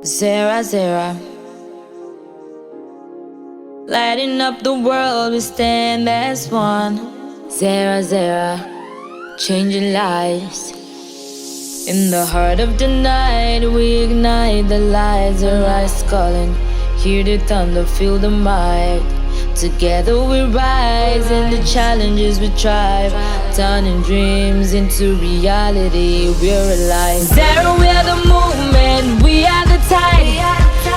XERA, XERA. Lighting up the world, we stand as one. XERA, XERA. Changing lives. In the heart of the night, we ignite the lights, our eyes calling. Hear the thunder, feel the might. Together we rise, and the challenges we thrive. Turning dreams into reality, we're alive. XERA, we are the movement, we are the tide.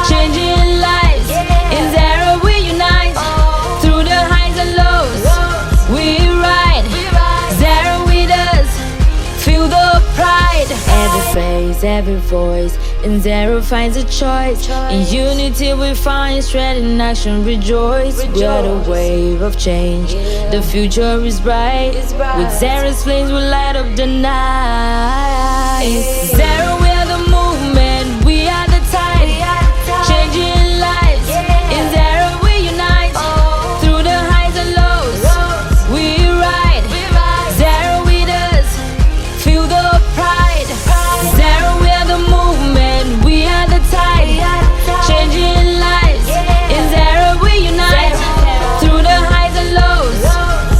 Changing lives, in XERA we unite. Through the highs and lows, we ride. XERA with us, feel the pride. Every face, every voice, in XERA finds a choice. In unity we find strength, in action rejoice. We are the wave of change, the future is bright. With XERA's flames we light up the night. XERA, we are the movement, we are the tide. Changing lives, in XERA we unite. Through the highs and lows, we ride. XERA with us, feel the pride. XERA, we are the movement, we are the tide. Changing lives, in XERA we unite. Through the highs and lows,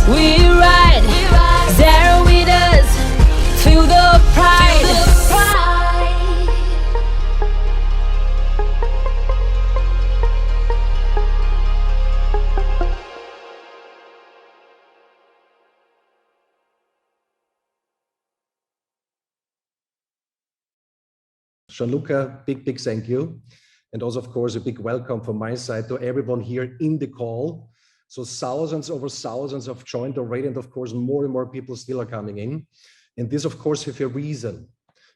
we ride. XERA with us, feel the pride. Gianluca, big thank you. And also, of course, a big welcome from my side to everyone here in the call. So thousands over thousands have joined already, and of course, more and more people still are coming in. And this, of course, have a reason.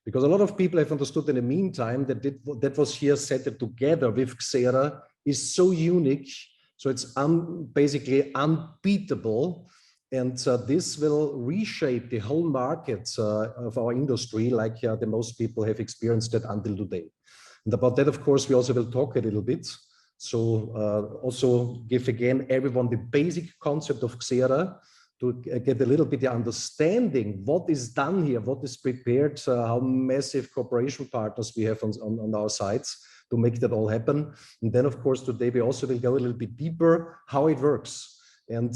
Because a lot of people have understood in the meantime that that was here set together with XERA is so unique. So it's basically unbeatable. And this will reshape the whole market of our industry, like the most people have experienced it until today. And about that, of course, we also will talk a little bit. So also give again everyone the basic concept of XERA to get a little bit the understanding what is done here, what is prepared, how massive cooperation partners we have on our sides to make that all happen. And then, of course, today we also will go a little bit deeper how it works. And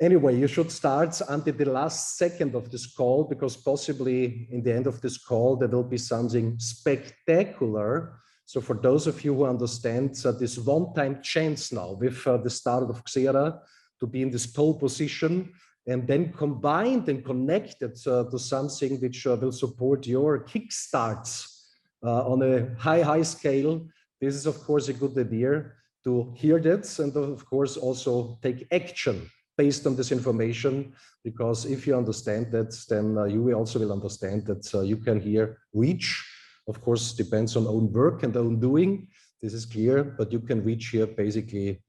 anyway, you should start until the last second of this call, because possibly in the end of this call, there will be something spectacular. So for those of you who understand this one-time chance now with the start of XERA to be in this pole position and then combined and connected to something which will support your kickstarts on a high scale, this is of course a good idea to hear that and of course also take action based on this information, because if you understand that, then you will also understand that you can here reach. Of course, depends on own work and own doing. This is clear, but you can reach here basically,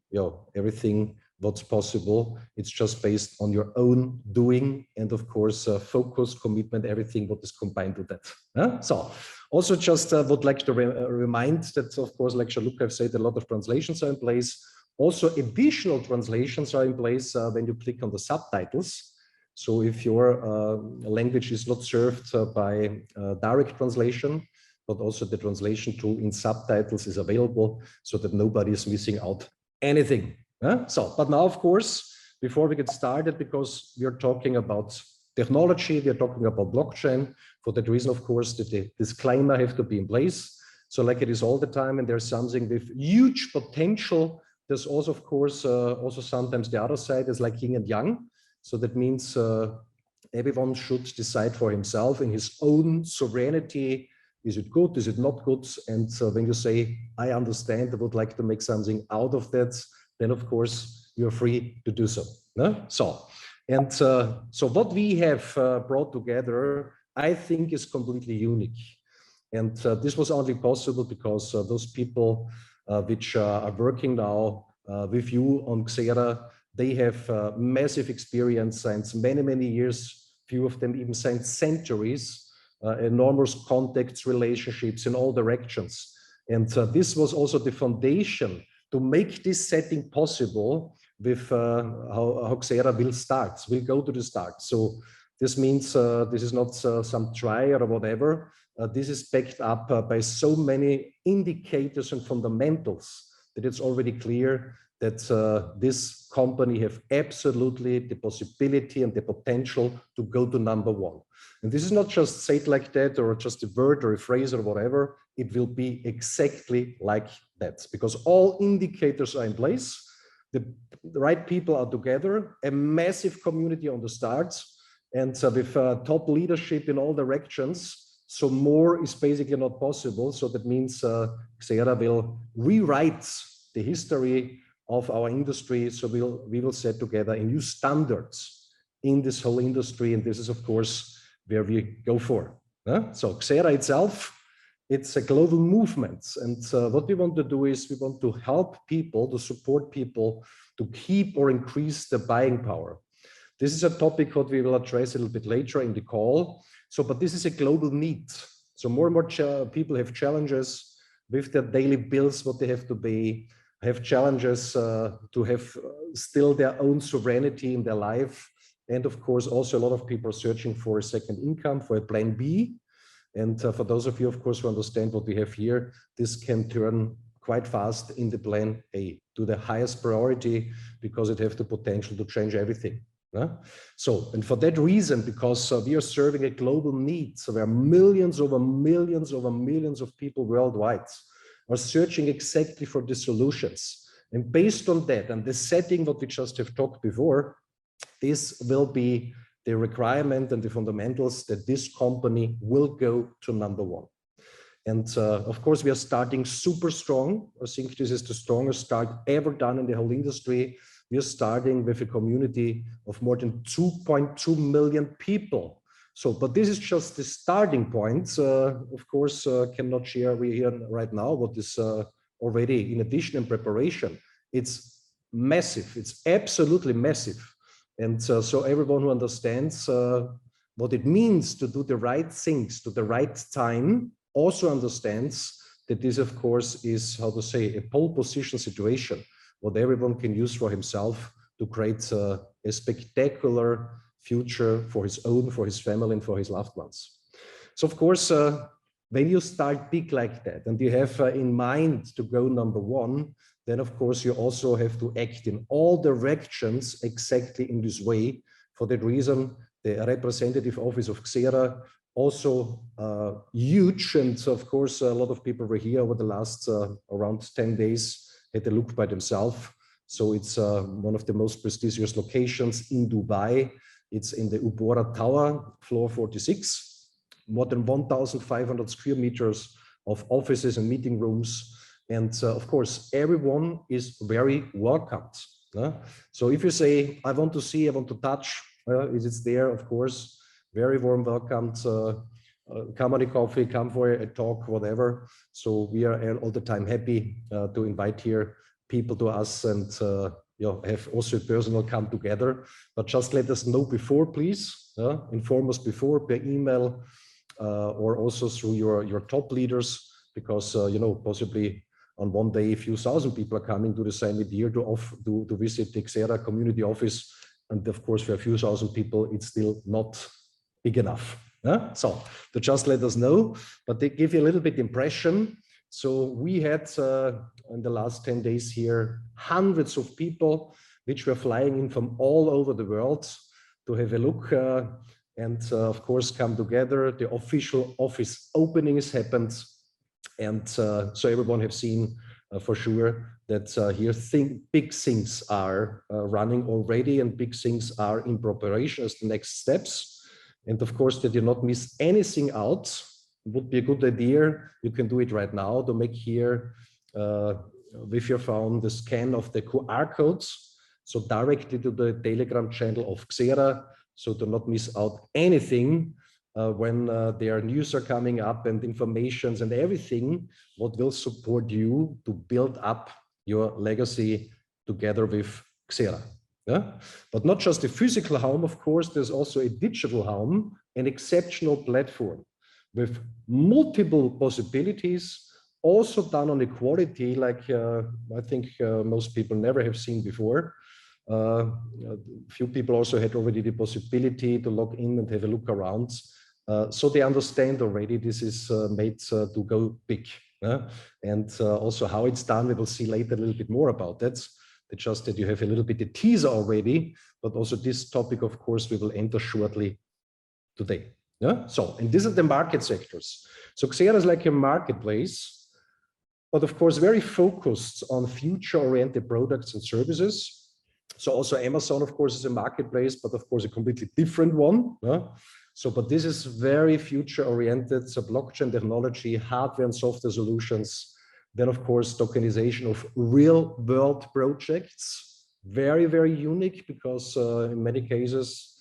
everything what's possible. It's just based on your own doing and of course, focus, commitment, everything what is combined with that. So also just would like to remind that, of course, like Gianluca have said, a lot of translations are in place. Also, additional translations are in place when you click on the subtitles. So if your language is not served by direct translation, but also the translation tool in subtitles is available so that nobody is missing out anything. But now, of course, before we get started, because we are talking about technology, we are talking about blockchain. For that reason, of course, the disclaimer have to be in place. So like it is all the time, and there's something with huge potential. There's also, of course, also sometimes the other side is like yin and yang. So that means everyone should decide for himself in his own sovereignty. Is it good? Is it not good? And when you say, I understand, I would like to make something out of that, then of course, you're free to do so. So what we have brought together, I think is completely unique. And this was only possible because those people which are working now with you on XERA, they have massive experience since many years, few of them even since centuries, enormous contacts, relationships in all directions. And this was also the foundation to make this setting possible with how XERA will go to the start. So this means this is not some try or whatever. this is backed up by so many indicators and fundamentals that it's already clear that this company have absolutely the possibility and the potential to go to number one. And this is not just said like that or just a word or a phrase or whatever. It will be exactly like that because all indicators are in place. The right people are together, a massive community on the start, and with top leadership in all directions. So more is basically not possible. So that means XERA will rewrite the history of our industry. So we will set together a new standards in this whole industry. And this is, of course, where we go for. So XERA itself, it's a global movement. And what we want to do is we want to help people, to support people to keep or increase their buying power. This is a topic what we will address a little bit later in the call. So, but this is a global need. So more and more people have challenges with their daily bills, what they have to pay, have challenges to have still their own sovereignty in their life. And of course, also a lot of people are searching for a second income, for a plan B. And for those of you, of course, who understand what we have here, this can turn quite fast in the plan A to the highest priority because it has the potential to change everything. So, and for that reason, because we are serving a global need, so there are millions over millions over millions of people worldwide are searching exactly for the solutions. And based on that and the setting what we just have talked before, this will be the requirement and the fundamentals that this company will go to number one. And of course, we are starting super strong. I think this is the strongest start ever done in the whole industry. We are starting with a community of more than 2.2 million people. So, but this is just the starting point. Of course, cannot share we here right now what is already in addition in preparation. It's massive. It's absolutely massive. And so everyone who understands what it means to do the right things to the right time also understands that this, of course, is, how to say, a pole position situation, what everyone can use for himself to create a spectacular future for his own, for his family, and for his loved ones. So, of course, when you start big like that and you have in mind to go number one, then, of course, you also have to act in all directions exactly in this way. For that reason, the representative office of XERA also huge, and of course a lot of people were here over the last around 10 days, had a look by themselves. So it's one of the most prestigious locations in Dubai. It's in the Ubora Tower, floor 46, more than 1,500 square meters of offices and meeting rooms. And of course, everyone is very welcomed. So if you say, I want to see, I want to touch, it's there, of course, very warm welcomed. Come on a coffee, come for a talk, whatever. So we are all the time happy to invite here people to us and have also a personal come together. But just let us know before, please. Inform us before per email or also through your top leaders, because possibly on one day a few thousand people are coming to the summit here to visit the XERA community office. And of course, for a few thousand people, it's still not big enough. So to just let us know, but they give you a little bit impression. So we had in the last 10 days here, hundreds of people which were flying in from all over the world to have a look and of course come together. The official office openings happened. And so everyone have seen for sure that here big things are running already and big things are in preparation as the next steps. And of course, that you not miss anything out would be a good idea. You can do it right now to make here with your phone the scan of the QR codes. So directly to the Telegram channel of XERA. So to not miss out anything when their news are coming up and informations and everything, what will support you to build up your legacy together with XERA. But not just a physical home, of course, there's also a digital home, an exceptional platform with multiple possibilities, also done on a quality like I think most people never have seen before. A few people also had already the possibility to log in and have a look around. So they understand already this is made to go big. And also how it's done, we will see later a little bit more about that. It's just that you have a little bit of teaser already, but also this topic, of course, we will enter shortly today. Yeah. So, and these are the market sectors. So XERA is like a marketplace, but of course, very focused on future-oriented products and services. So also Amazon, of course, is a marketplace, but of course, a completely different one. Yeah? So, but this is very future-oriented, so blockchain technology, hardware and software solutions. Then, of course, tokenization of real-world projects. Very, very unique because in many cases,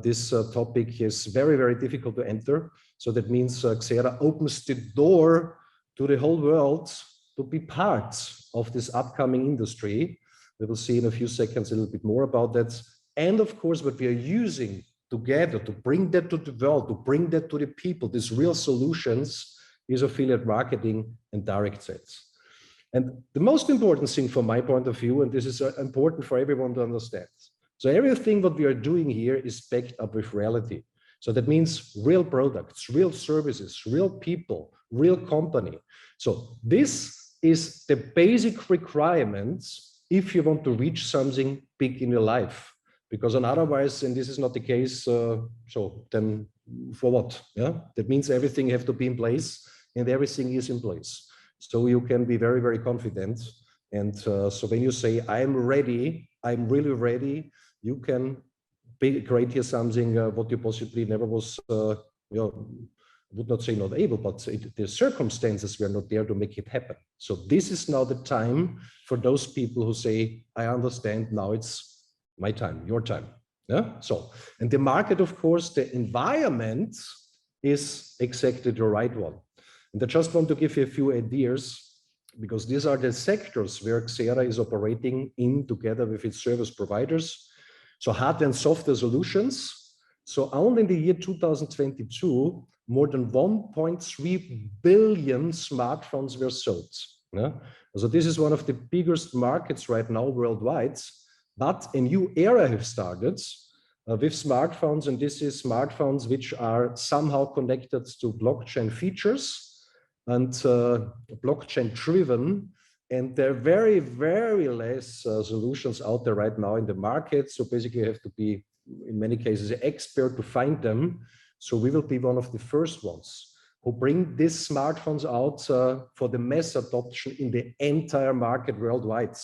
this topic is very, very difficult to enter. So that means XERA opens the door to the whole world to be part of this upcoming industry. We will see in a few seconds a little bit more about that. And of course, what we are using together to bring that to the world, to bring that to the people, these real solutions, is affiliate marketing and direct sales. And the most important thing from my point of view, and this is important for everyone to understand. So everything what we are doing here is backed up with reality. So that means real products, real services, real people, real company. So this is the basic requirements if you want to reach something big in your life. Because otherwise, and this is not the case, so then for what? Yeah, that means everything have to be in place, and everything is in place. So you can be very, very confident. And so when you say, I'm ready, I'm really ready, you can create here something what you possibly never was, you know, would not say not able, but the circumstances were not there to make it happen. So this is now the time for those people who say, I understand, now it's my time, your time. Yeah. So, and the market, of course, the environment is exactly the right one. And I just want to give you a few ideas, because these are the sectors where XERA is operating in together with its service providers. So hardware and software solutions. So only in the year 2022, more than 1.3 billion smartphones were sold. Yeah? So this is one of the biggest markets right now worldwide, but a new era has started with smartphones, and this is smartphones which are somehow connected to blockchain features and blockchain driven. And there are very, very less solutions out there right now in the market. So basically you have to be, in many cases, an expert to find them. So we will be one of the first ones who bring these smartphones out for the mass adoption in the entire market worldwide.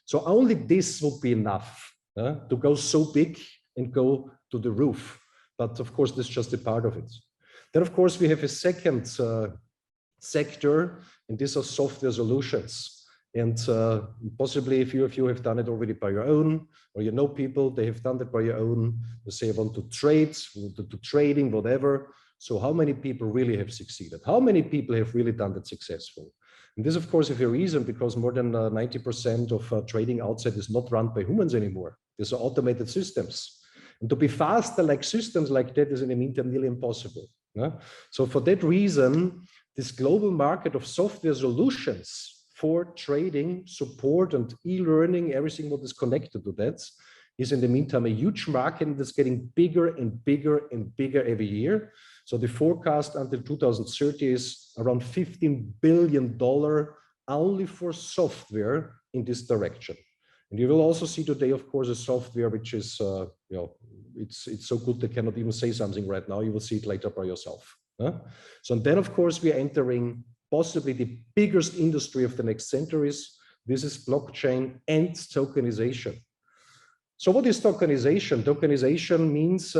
So only this will be enough to go so big and go to the roof. But of course, this is just a part of it. Then, of course, we have a second sector, and these are software solutions. And possibly a few of you have done it already by your own, or you know people, they have done that by your own. They say, I want to trade, to trading, whatever. So how many people really have succeeded? How many people have really done that successful? And this, of course, is a reason, because more than 90% of trading outside is not run by humans anymore. These are automated systems. And to be faster like systems like that is in the meantime nearly impossible. Yeah? So for that reason, this global market of software solutions for trading, support, and e-learning, everything what is connected to that, is in the meantime a huge market that's getting bigger and bigger and bigger every year. So the forecast until 2030 is around $15 billion only for software in this direction. And you will also see today, of course, a software which is, you know, it's so good they cannot even say something right now. You will see it later by yourself. So and then, of course, we are entering possibly the biggest industry of the next centuries. This is blockchain and tokenization. So what is tokenization? Tokenization means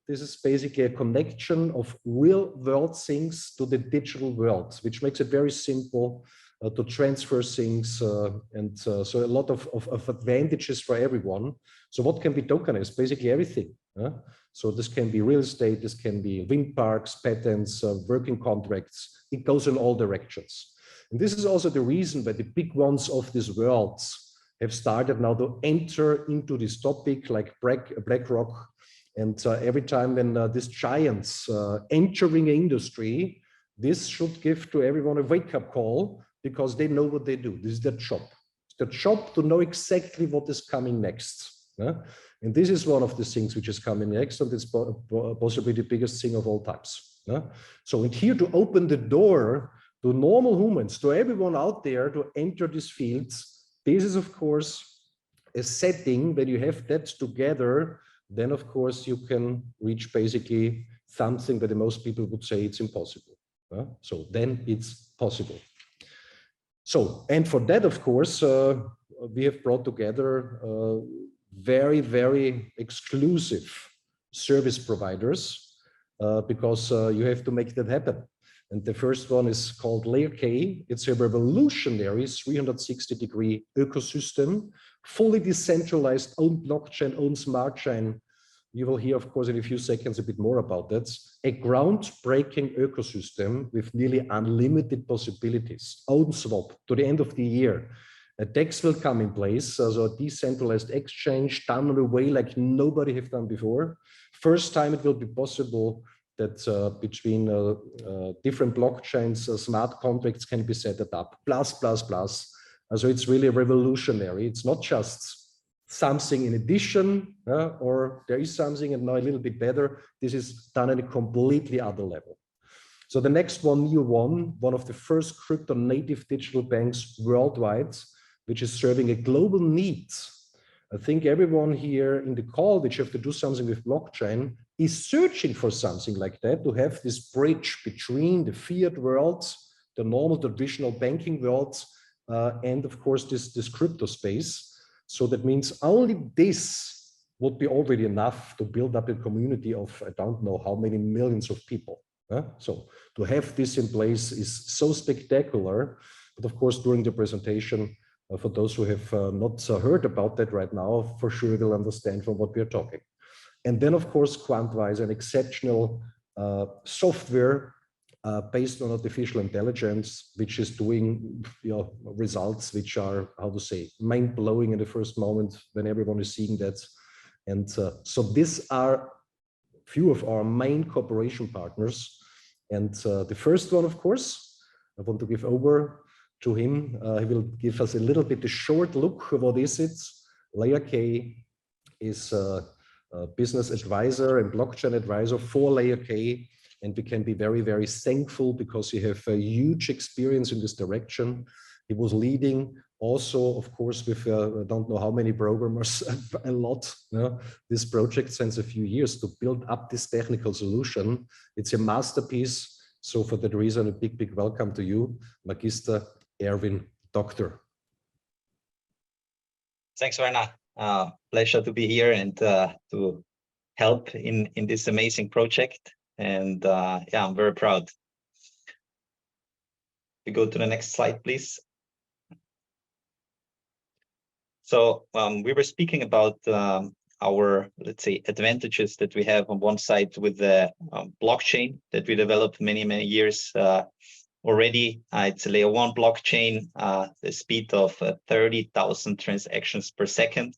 this is basically a connection of real world things to the digital world, which makes it very simple to transfer things. So a lot of advantages for everyone. So what can be tokenized? Basically everything. So this can be real estate, this can be wind parks, patents, working contracts. It goes in all directions. And this is also the reason why the big ones of this world have started now to enter into this topic, like BlackRock. And every time when these giants entering an industry, this should give to everyone a wake-up call, because they know what they do. This is their job. It's their job to know exactly what is coming next. And this is one of the things which is coming next, and it's possibly the biggest thing of all times. So and here to open the door to normal humans, to everyone out there to enter these fields, this is of course a setting. When you have that together, then of course you can reach basically something that most people would say it's impossible. So then it's possible. So, and for that, of course, we have brought together very, very exclusive service providers because you have to make that happen. And the first one is called Layer K. It's a revolutionary 360-degree ecosystem, fully decentralized, own blockchain, own smart chain. You will hear, of course, in a few seconds a bit more about that. A groundbreaking ecosystem with nearly unlimited possibilities. Own swap to the end of the year. A DEX will come in place, so a decentralized exchange done in a way like nobody have done before. First time it will be possible that between different blockchains, smart contracts can be set up, plus. So it's really revolutionary. It's not just something in addition, or there is something and now a little bit better. This is done at a completely other level. So the next one, one of the first crypto native digital banks worldwide, which is serving a global need. I think everyone here in the call, which have to do something with blockchain, is searching for something like that, to have this bridge between the fiat world, the normal traditional banking world, and of course this crypto space. So that means only this would be already enough to build up a community of, I don't know how many millions of people. So to have this in place is so spectacular. But of course, during the presentation, for those who have not heard about that right now, for sure will understand from what we are talking. And then, of course, Quantwise, an exceptional software based on artificial intelligence, which is doing results which are, how to say, mind-blowing in the first moment when everyone is seeing that. And so these are few of our main cooperation partners. And the first one, of course, I want to give over to him. He will give us a little bit a short look. What is it? Layer K is a business advisor and blockchain advisor for Layer K. And we can be very, very thankful because he has a huge experience in this direction. He was leading also, of course, with I don't know how many programmers, a lot, this project since a few years to build up this technical solution. It's a masterpiece. So for that reason, a big, big welcome to you, Magister Erwin Doctor. Thanks, Werner. Pleasure to be here and to help in this amazing project. And yeah, I'm very proud. We go to the next slide, please. So we were speaking about our, let's say, advantages that we have on one side with the blockchain that we developed many, many years already. It's a layer 1 blockchain, the speed of 30,000 transactions per second.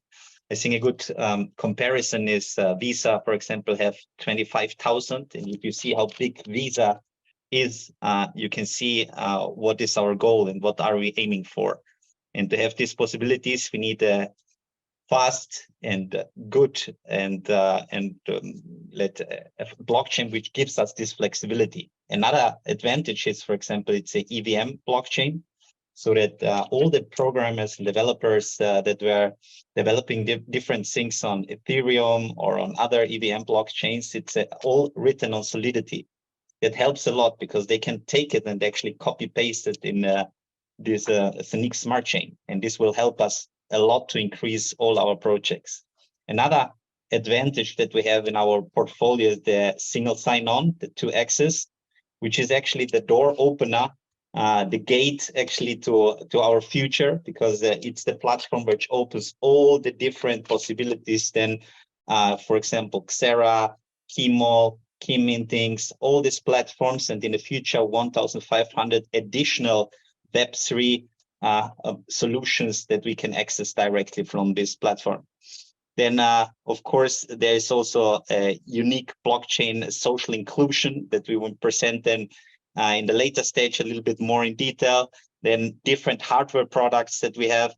I think a good comparison is Visa, for example, have 25,000. And if you see how big Visa is, you can see what is our goal and what are we aiming for. And to have these possibilities, we need a fast and good and a blockchain which gives us this flexibility. Another advantage is, for example, it's a EVM blockchain, so that all the programmers and developers that were developing different things on Ethereum or on other EVM blockchains, it's all written on Solidity. That helps a lot because they can take it and actually copy paste it in this Thenic smart chain, and this will help us a lot to increase all our projects. Another advantage that we have in our portfolio is the single sign-on, the 2-access, which is actually the door opener, the gate actually to our future, because it's the platform which opens all the different possibilities. Then, for example, XERA, Keymall, key mintings, all these platforms, and in the future, 1,500 additional Web3 solutions that we can access directly from this platform. Then, of course, there is also a unique blockchain social inclusion that we will present then in the later stage a little bit more in detail. Then different hardware products that we have,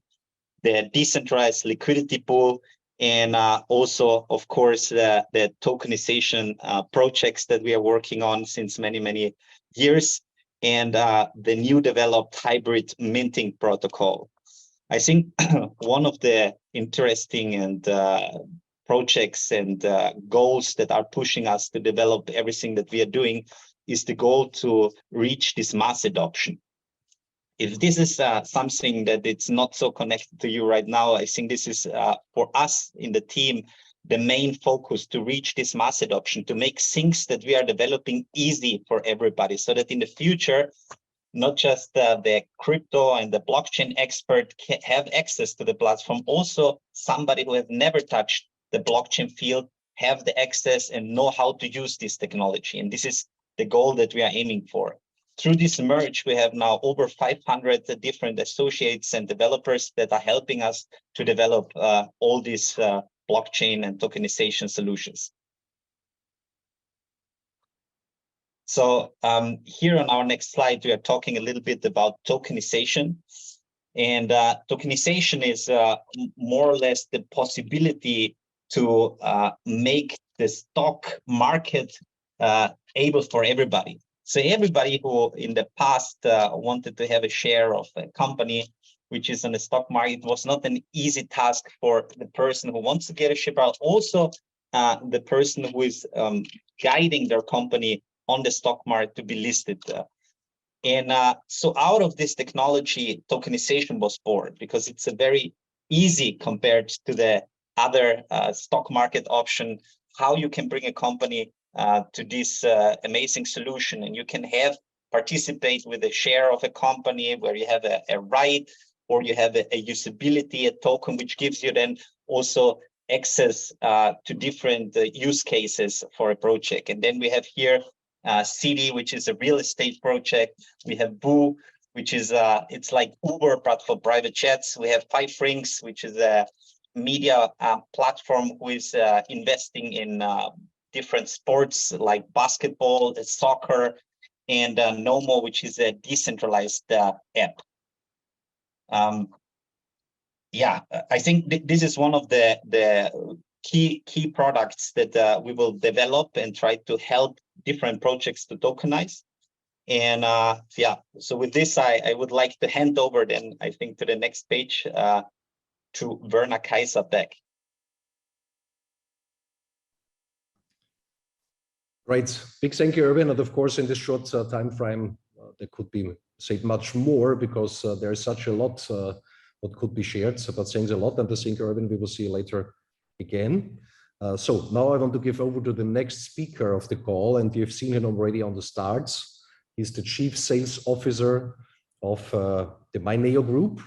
the decentralized liquidity pool, And also, of course, the tokenization projects that we are working on since many, many years, and the new developed hybrid minting protocol. I think one of the interesting and projects and goals that are pushing us to develop everything that we are doing is the goal to reach this mass adoption. If this is something that it's not so connected to you right now, I think this is for us in the team, the main focus to reach this mass adoption, to make things that we are developing easy for everybody, so that in the future, not just the crypto and the blockchain expert can have access to the platform, also somebody who have never touched the blockchain field have the access and know how to use this technology. And this is the goal that we are aiming for. Through this merge, we have now over 500 different associates and developers that are helping us to develop all these blockchain and tokenization solutions. So here on our next slide, we are talking a little bit about tokenization. And tokenization is more or less the possibility to make the stock market able for everybody. So everybody who in the past wanted to have a share of a company which is on the stock market was not an easy task for the person who wants to get a share, but also the person who is guiding their company on the stock market to be listed. And so out of this technology, tokenization was born, because it's a very easy compared to the other stock market option, how you can bring a company to this amazing solution, and you can participate with a share of a company where you have a right, or you have a usability, a token, which gives you then also access to different use cases for a project. And then we have here City, which is a real estate project. We have Boo, which is it's like Uber but for private jets. We have Five Rings, which is a media platform who is investing in different sports like basketball, soccer, and Nomo, which is a decentralized app. Yeah, I think this is one of the key products that we will develop and try to help different projects to tokenize. And yeah, so with this, I would like to hand over then, I think, to the next page to Werner Kaiser back. Right. Big thank you, Erwin. And of course, in this short time frame, there could be said much more, because there is such a lot what could be shared. So, but thanks a lot. And I think, Erwin, we will see you later again. So now I want to give over to the next speaker of the call, and you've seen him already on the starts. He's the Chief Sales Officer of the MyNeo Group,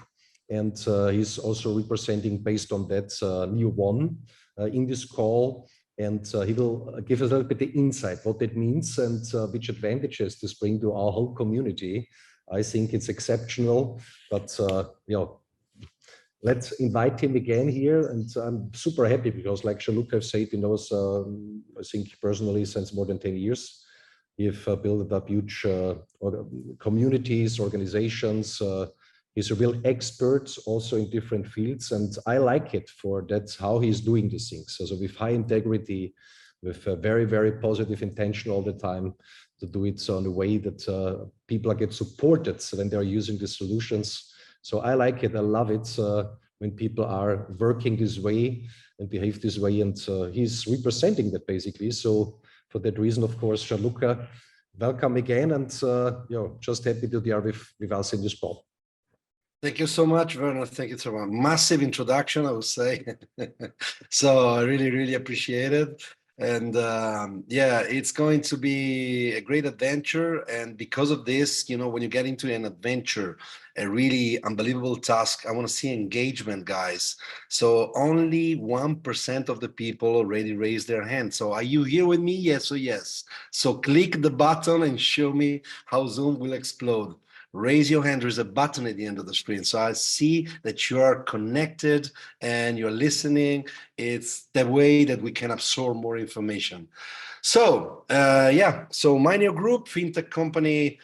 and he's also representing, based on that, New One in this call. And he will give us a little bit the insight, what that means, and which advantages this bring to our whole community. I think it's exceptional, but you know, let's invite him again here. And I'm super happy because, like Jean-Luc said, he knows, I think personally, since more than 10 years. We've built up huge communities, organizations. He's a real expert also in different fields, and I like it for that's how he's doing these things. So with high integrity, with a very, very positive intention all the time to do it so in a way that people get supported when they're using the solutions. So I like it, I love it when people are working this way and behave this way, and he's representing that basically. So for that reason, of course, Jean-Luc, welcome again, and you know, just happy to be with us in this call. Thank you so much, Werner. Thank you so much. Massive introduction, I would say. So I really, really appreciate it. And yeah, it's going to be a great adventure. And because of this, you know, when you get into an adventure, a really unbelievable task, I want to see engagement, guys. So only 1% of the people already raised their hand. So are you here with me? Yes or yes? So click the button and show me how Zoom will explode. Raise your hand. There's a button at the end of the screen. So I see that you are connected and you're listening. It's the way that we can absorb more information. So yeah, so MyNeo Group, fintech company,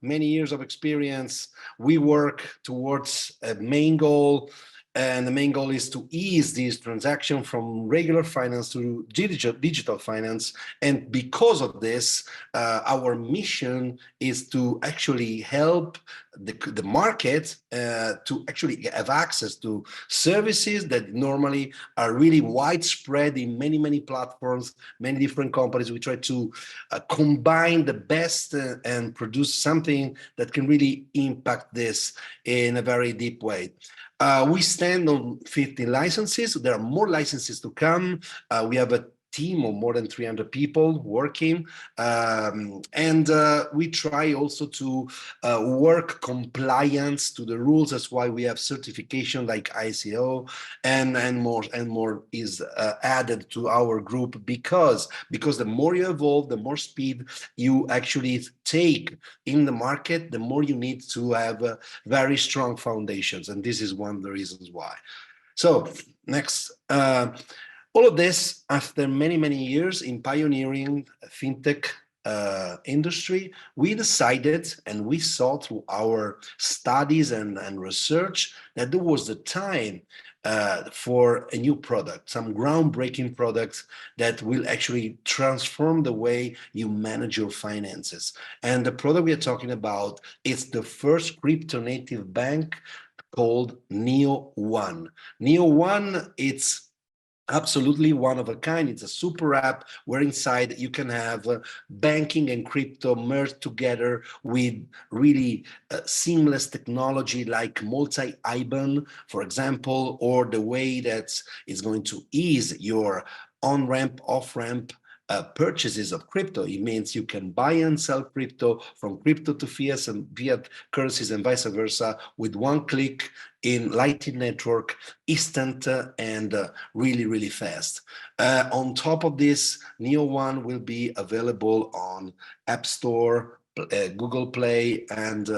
many years of experience. We work towards a main goal. And the main goal is to ease this transaction from regular finance to digital finance. And because of this, our mission is to actually help the market to actually have access to services that normally are really widespread in many platforms, many different companies. We try to combine the best and produce something that can really impact this in a very deep way. We stand on 15 licenses. There are more licenses to come. We have a team of more than 300 people working. And we try also to work compliance to the rules. That's why we have certification like ICO and more is added to our group because the more you evolve, the more speed you actually take in the market, the more you need to have very strong foundations. And this is one of the reasons why. So next, all of this after many years in pioneering fintech industry, we decided and we saw through our studies and research that there was the time for a new product, some groundbreaking products that will actually transform the way you manage your finances. And the product we are talking about is the first crypto native bank called Neo1. Neo1, it's absolutely one of a kind. It's a super app where inside you can have banking and crypto merged together with really seamless technology like multi-IBAN, for example, or the way that it's going to ease your on-ramp, off-ramp purchases of crypto. It means you can buy and sell crypto from crypto to fiat and fiat currencies and vice versa with one click in Lightning Network, instant and really fast. On top of this, Neo1 will be available on App Store, Google Play, and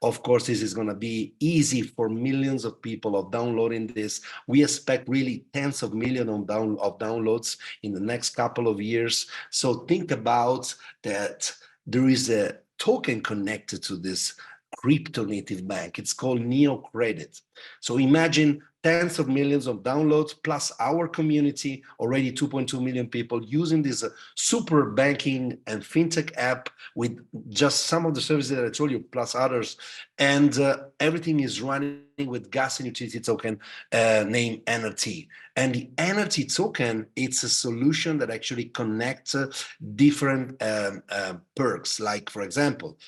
of course this is going to be easy for millions of people of downloading this. We expect really tens of millions of downloads in the next couple of years. So think about that. There is a token connected to this crypto native bank. It's called Neo Credit. So imagine tens of millions of downloads plus our community, already 2.2 million people using this super banking and fintech app with just some of the services that I told you, plus others. And everything is running with gas and utility token named NFT. And the NFT token, it's a solution that actually connects different perks, like, for example,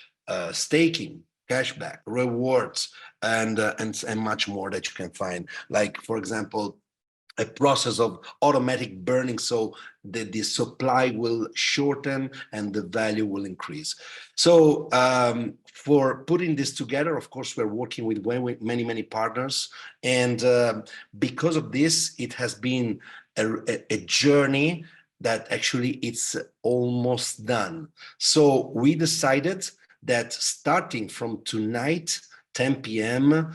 staking, cashback, rewards, and much more that you can find. Like, for example, a process of automatic burning, so that the supply will shorten and the value will increase. So for putting this together, of course, we're working with many partners. And because of this, it has been a journey that actually it's almost done. So we decided that starting from tonight, 10 p.m.,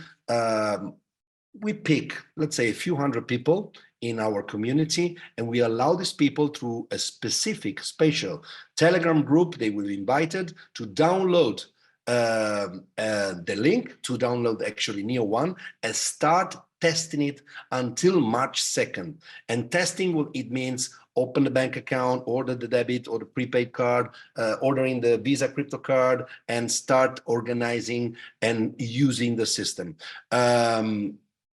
we pick, let's say, a few hundred people in our community, and we allow these people through a specific special Telegram group. They will be invited to download the link to download actually Neo1 and start testing it until March 2nd. And testing, it means open the bank account, order the debit or the prepaid card, ordering the Visa crypto card, and start organizing and using the system.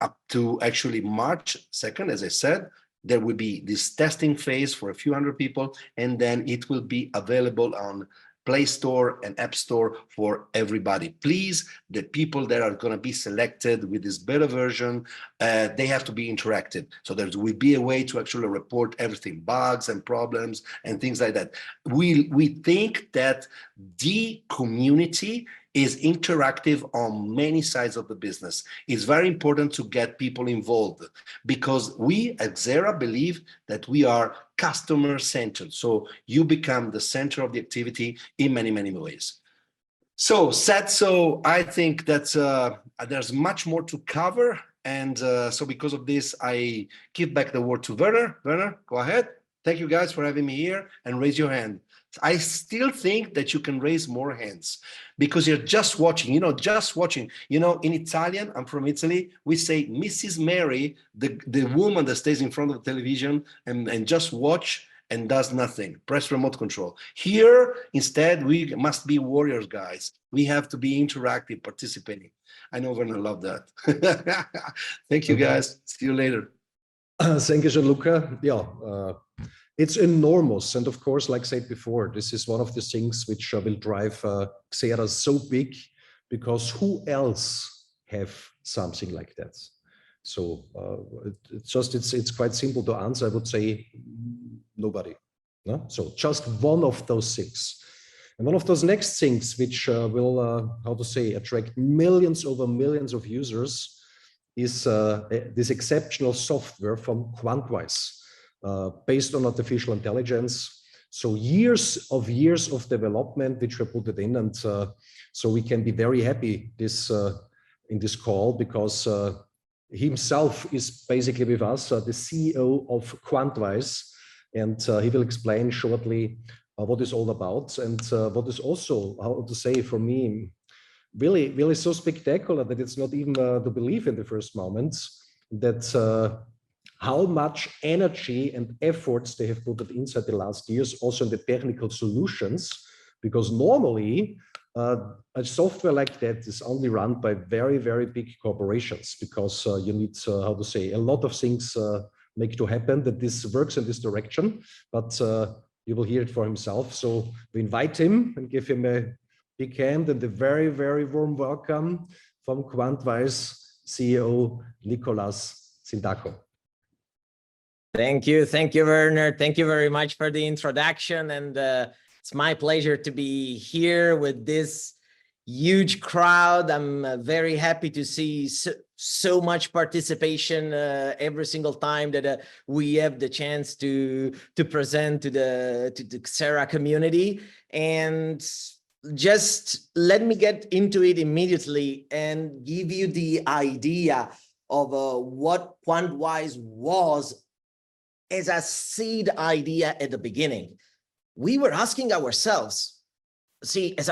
Up to actually March 2nd, as I said, there will be this testing phase for a few hundred people, and then it will be available on Play Store and App Store for everybody. Please, the people that are going to be selected with this beta version, they have to be interactive. So there will be a way to actually report everything, bugs and problems and things like that. We think that the community is interactive on many sides of the business. It's very important to get people involved because we at XERA believe that we are customer-centered. So you become the center of the activity in many ways. So I think that there's much more to cover. And so because of this, I give back the word to Werner. Werner, go ahead. Thank you guys for having me here, and raise your hand. I still think that you can raise more hands because you're just watching, just watching. In Italian, I'm from Italy, we say Mrs. Mary, the woman that stays in front of the television and just watch and does nothing, press remote control. Here, instead, we must be warriors, guys. We have to be interactive, participating. I know Werner love that. Thank you, guys. See you later. Thank you, Gianluca. Yeah, it's enormous. And of course, like I said before, this is one of the things which will drive XERA so big, because who else have something like that? So it's quite simple to answer. I would say nobody. No? So just one of those things. And one of those next things which will, attract millions over millions of users is this exceptional software from Quantwise, based on artificial intelligence. So years of development which we put it in, and so we can be very happy in this call, because himself is basically with us, the CEO of Quantwise, and he will explain shortly what it's all about, and what is also, for me, really so spectacular that it's not even to believe in the first moments, that how much energy and efforts they have put inside the last years, also in the technical solutions, because normally a software like that is only run by very, very big corporations, because you need, a lot of things make to happen that this works in this direction, but you will hear it for himself. So we invite him and give him a big hand and a very, very warm welcome from Quantwise CEO Nicolas Sindaco. Thank you, Werner. Thank you very much for the introduction, and it's my pleasure to be here with this huge crowd. I'm very happy to see so much participation every single time that we have the chance to present to the XERA community. And just let me get into it immediately and give you the idea of what Quantwise was as a seed idea at the beginning. We were asking ourselves, see, as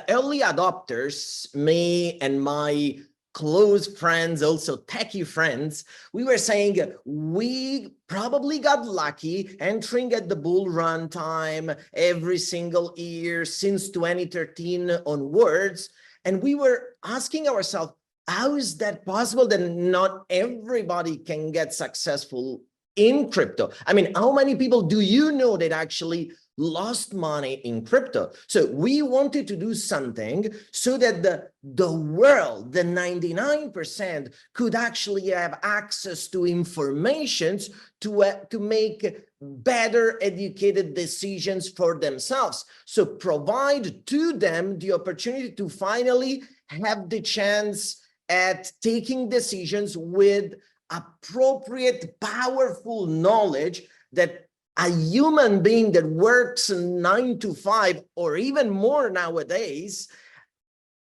early adopters, me and my close friends, also techie friends, we were saying we probably got lucky entering at the bull run time every single year since 2013 onwards. And we were asking ourselves, how is that possible that not everybody can get successful in crypto? I mean, how many people do you know that actually lost money in crypto? So we wanted to do something so that the world, the 99%, could actually have access to information to make better educated decisions for themselves. So provide to them the opportunity to finally have the chance at taking decisions with appropriate, powerful knowledge that a human being that works 9 to 5 or even more nowadays,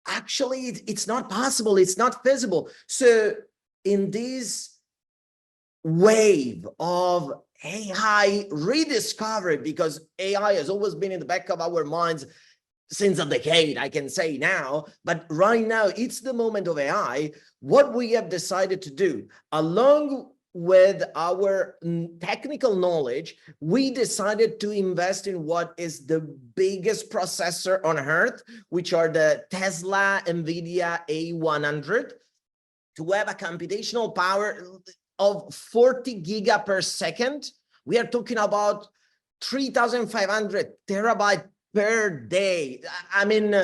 actually, it's not possible. It's not feasible. So in this wave of AI rediscovery, because AI has always been in the back of our minds since a decade, I can say now, but right now it's the moment of AI. What we have decided to do, along with our technical knowledge, we decided to invest in what is the biggest processor on earth, which are the Tesla NVIDIA A100, to have a computational power of 40 giga per second. We are talking about 3,500 terabytes per day. I mean,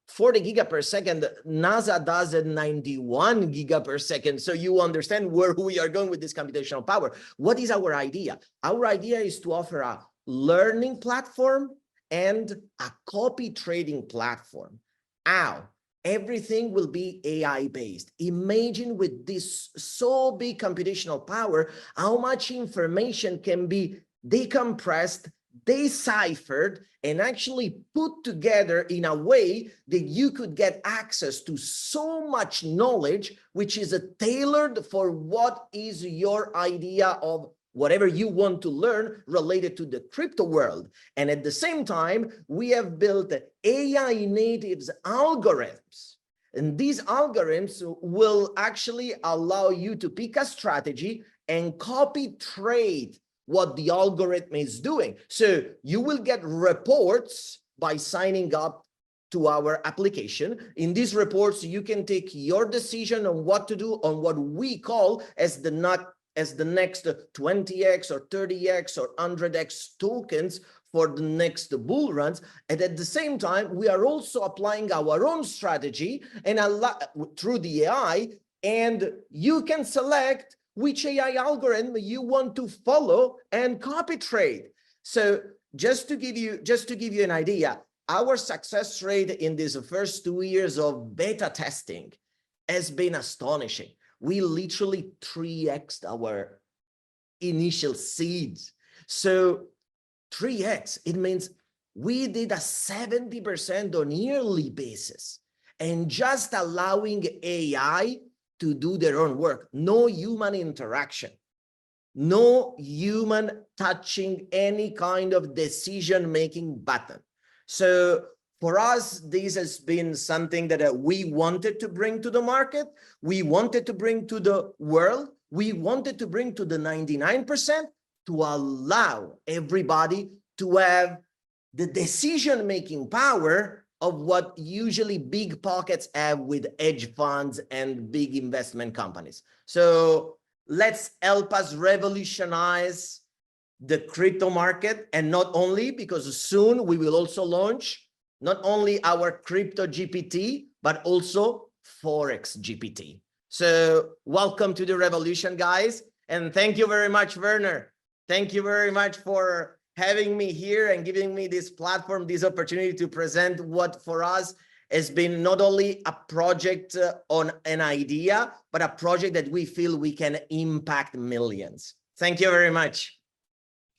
40 giga per second, NASA does at 91 giga per second. So you understand where we are going with this computational power. What is our idea? Our idea is to offer a learning platform and a copy trading platform. How? Everything will be AI based. Imagine with this so big computational power, how much information can be decompressed, deciphered, and actually put together in a way that you could get access to so much knowledge, which is tailored for what is your idea of whatever you want to learn related to the crypto world. And at the same time, we have built AI natives algorithms. And these algorithms will actually allow you to pick a strategy and copy trade what the algorithm is doing. So you will get reports by signing up to our application. In these reports, you can take your decision on what to do on what we call as the next 20x or 30x or 100x tokens for the next bull runs. And at the same time, we are also applying our own strategy and through the AI, and you can select which AI algorithm you want to follow and copy trade. So just to give you an idea, our success rate in these first 2 years of beta testing has been astonishing. We literally 3x'd our initial seeds. So 3x, it means we did a 70% on yearly basis and just allowing AI to do their own work. No human interaction, no human touching any kind of decision-making button. So for us, this has been something that we wanted to bring to the market. We wanted to bring to the world. We wanted to bring to the 99% to allow everybody to have the decision-making power of what usually big pockets have with hedge funds and big investment companies. So let's help us revolutionize the crypto market, and not only, because soon we will also launch not only our crypto GPT, but also Forex GPT. So welcome to the revolution, guys. And thank you very much, Werner. Thank you very much for having me here and giving me this platform, this opportunity to present what for us has been not only a project on an idea, but a project that we feel we can impact millions. Thank you very much.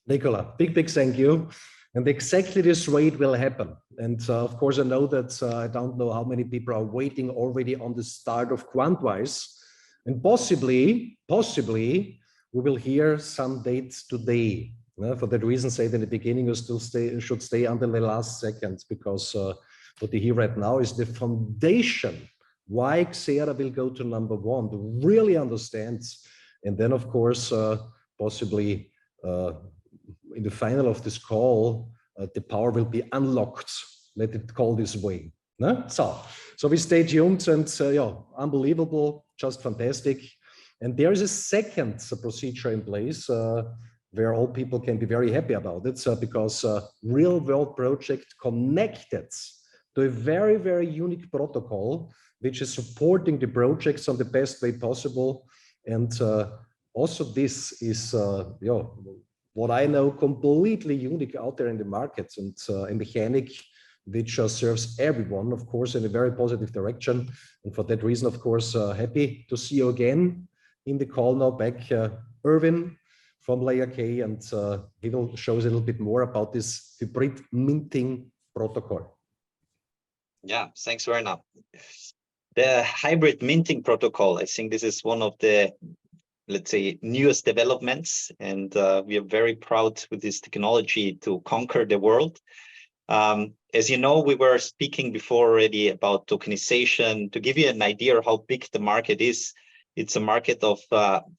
Nicola, big thank you. And exactly this way it will happen. And of course, I know that I don't know how many people are waiting already on the start of Quantwise. And possibly, we will hear some dates today. For that reason, say in the beginning, you still should stay until the last second, because what you hear right now is the foundation why XERA will go to #1, to really understand. And then, of course, possibly in the final of this call, the power will be unlocked. Let it call this way. No? So we stay tuned, and yeah, unbelievable, just fantastic. And there is a second procedure in place where all people can be very happy about it, because real world project connected to a very, very unique protocol, which is supporting the projects on the best way possible. And also this is what I know completely unique out there in the markets, and a mechanic which serves everyone, of course, in a very positive direction. And for that reason, of course, happy to see you again in the call now back, Erwin from Layer K, and he will show us a little bit more about this hybrid minting protocol. Yeah, thanks, Werner. The hybrid minting protocol, I think this is one of the, let's say, newest developments, and we are very proud with this technology to conquer the world. As you know, we were speaking before already about tokenization. To give you an idea of how big the market is, it's a market of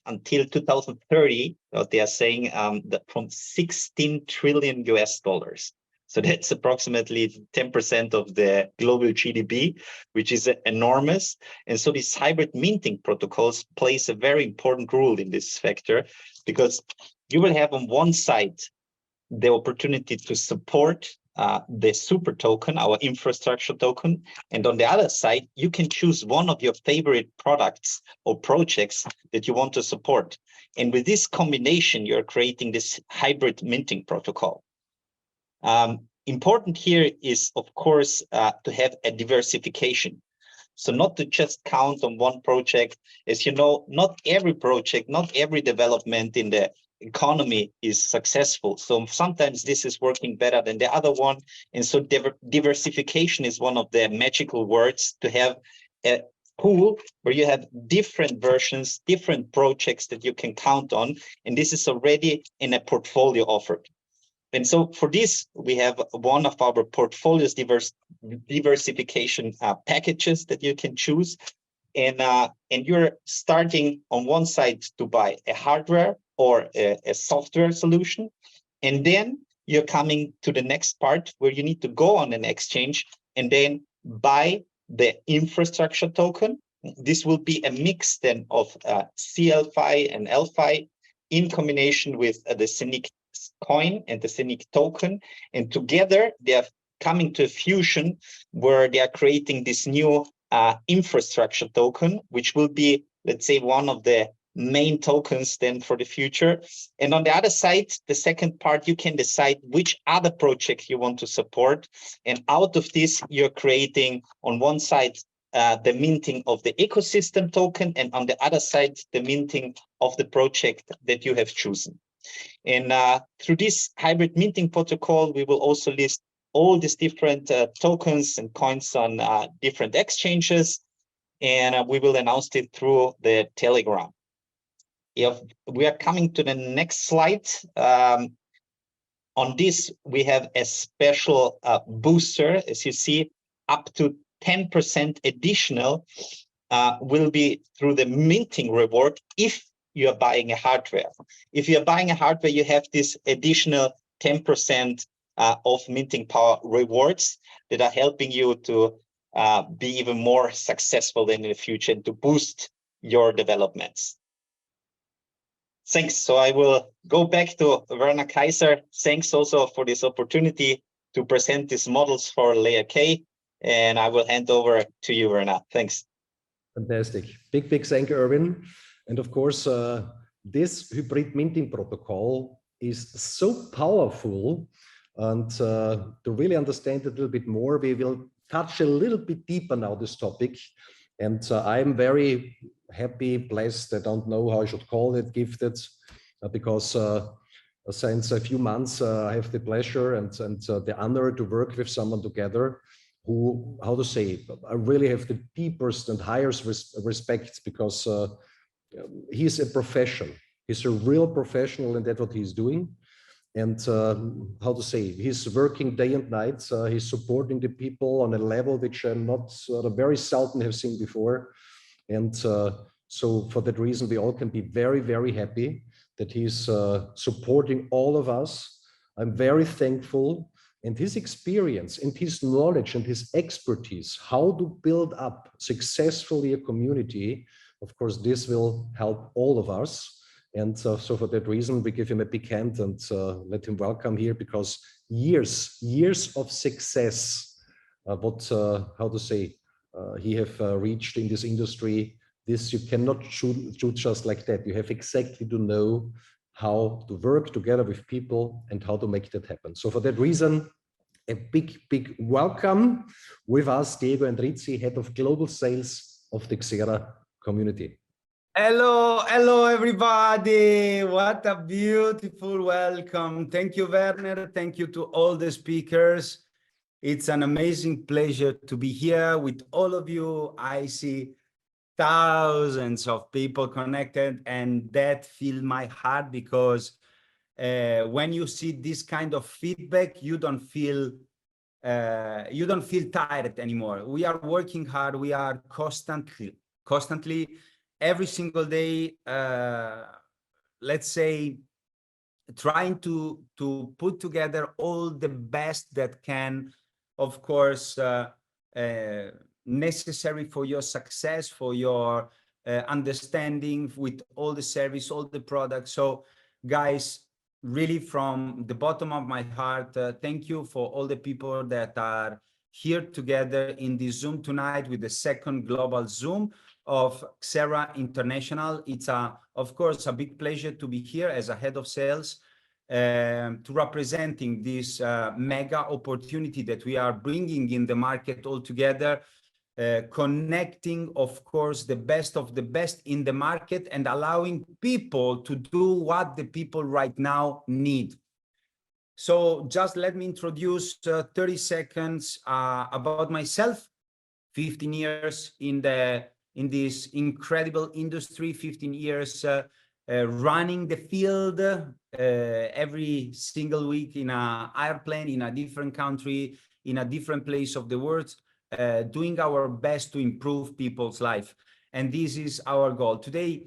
until 2030, what they are saying, that from $16 trillion US. So that's approximately 10% of the global GDP, which is enormous. And so these hybrid minting protocols plays a very important role in this factor, because you will have on one side the opportunity to support the super token, our infrastructure token. And on the other side, you can choose one of your favorite products or projects that you want to support. And with this combination, you're creating this hybrid minting protocol. Important here is, of course, to have a diversification. So not to just count on one project. As you know, not every project, not every development in the economy is successful. So sometimes this is working better than the other one. And so diversification is one of the magical words to have a pool where you have different versions, different projects that you can count on, and this is already in a portfolio offered. And so for this, we have one of our portfolios diversification packages that you can choose. And you're starting on one side to buy a hardware or a software solution. And then you're coming to the next part where you need to go on an exchange and then buy the infrastructure token. This will be a mix then of CLFI and LFI in combination with the Scenic coin and the Scenic token. And together they are coming to a fusion where they are creating this new infrastructure token, which will be, let's say, one of the main tokens then for the future. And on the other side, the second part, you can decide which other project you want to support. And out of this, you're creating on one side the minting of the ecosystem token, and on the other side, the minting of the project that you have chosen. And through this hybrid minting protocol, we will also list all these different tokens and coins on different exchanges, and we will announce it through the Telegram. If we are coming to the next slide, on this, we have a special booster. As you see, up to 10% additional will be through the minting reward if you are buying a hardware. If you are buying a hardware, you have this additional 10% of minting power rewards that are helping you to be even more successful in the future and to boost your developments. Thanks. So I will go back to Werner Kaiser. Thanks also for this opportunity to present these models for layer K. And I will hand over to you, Werner. Thanks. Fantastic. Big thank you, Erwin. And of course, this hybrid minting protocol is so powerful. And to really understand it a little bit more, we will touch a little bit deeper now this topic. And I'm very happy, blessed, I don't know how I should call it, gifted, because since a few months I have the pleasure and the honor to work with someone together who, how to say, I really have the deepest and highest respect, because he's a professional. He's a real professional, and that's what he's doing. And how to say, he's working day and night. He's supporting the people on a level which I'm not very seldom have seen before. And so for that reason, we all can be very happy that he's supporting all of us. I'm very thankful. And his experience and his knowledge and his expertise, how to build up successfully a community, of course, this will help all of us. And so for that reason, we give him a big hand and let him welcome here, because years of success, how to say, he have reached in this industry. This you cannot shoot just like that. You have exactly to know how to work together with people and how to make that happen. So for that reason, a big welcome with us, Diego Enrizi, Head of Global Sales of the XERA community. Hello, everybody. What a beautiful welcome. Thank you, Werner. Thank you to all the speakers. It's an amazing pleasure to be here with all of you. I see thousands of people connected, and that fills my heart, because when you see this kind of feedback, you don't feel tired anymore. We are working hard. We are constantly every single day, let's say, trying to put together all the best that can, of course, necessary for your success, for your understanding with all the service, all the products. So guys, really from the bottom of my heart, thank you for all the people that are here together in this Zoom tonight with the second global Zoom of XERA International. It's of course a big pleasure to be here as a head of sales, to representing this mega opportunity that we are bringing in the market all together, connecting, of course, the best of the best in the market and allowing people to do what the people right now need. So just let me introduce 30 seconds about myself. 15 years in the in this incredible industry, 15 years running the field every single week in an airplane, in a different country, in a different place of the world, doing our best to improve people's life. And this is our goal. Today,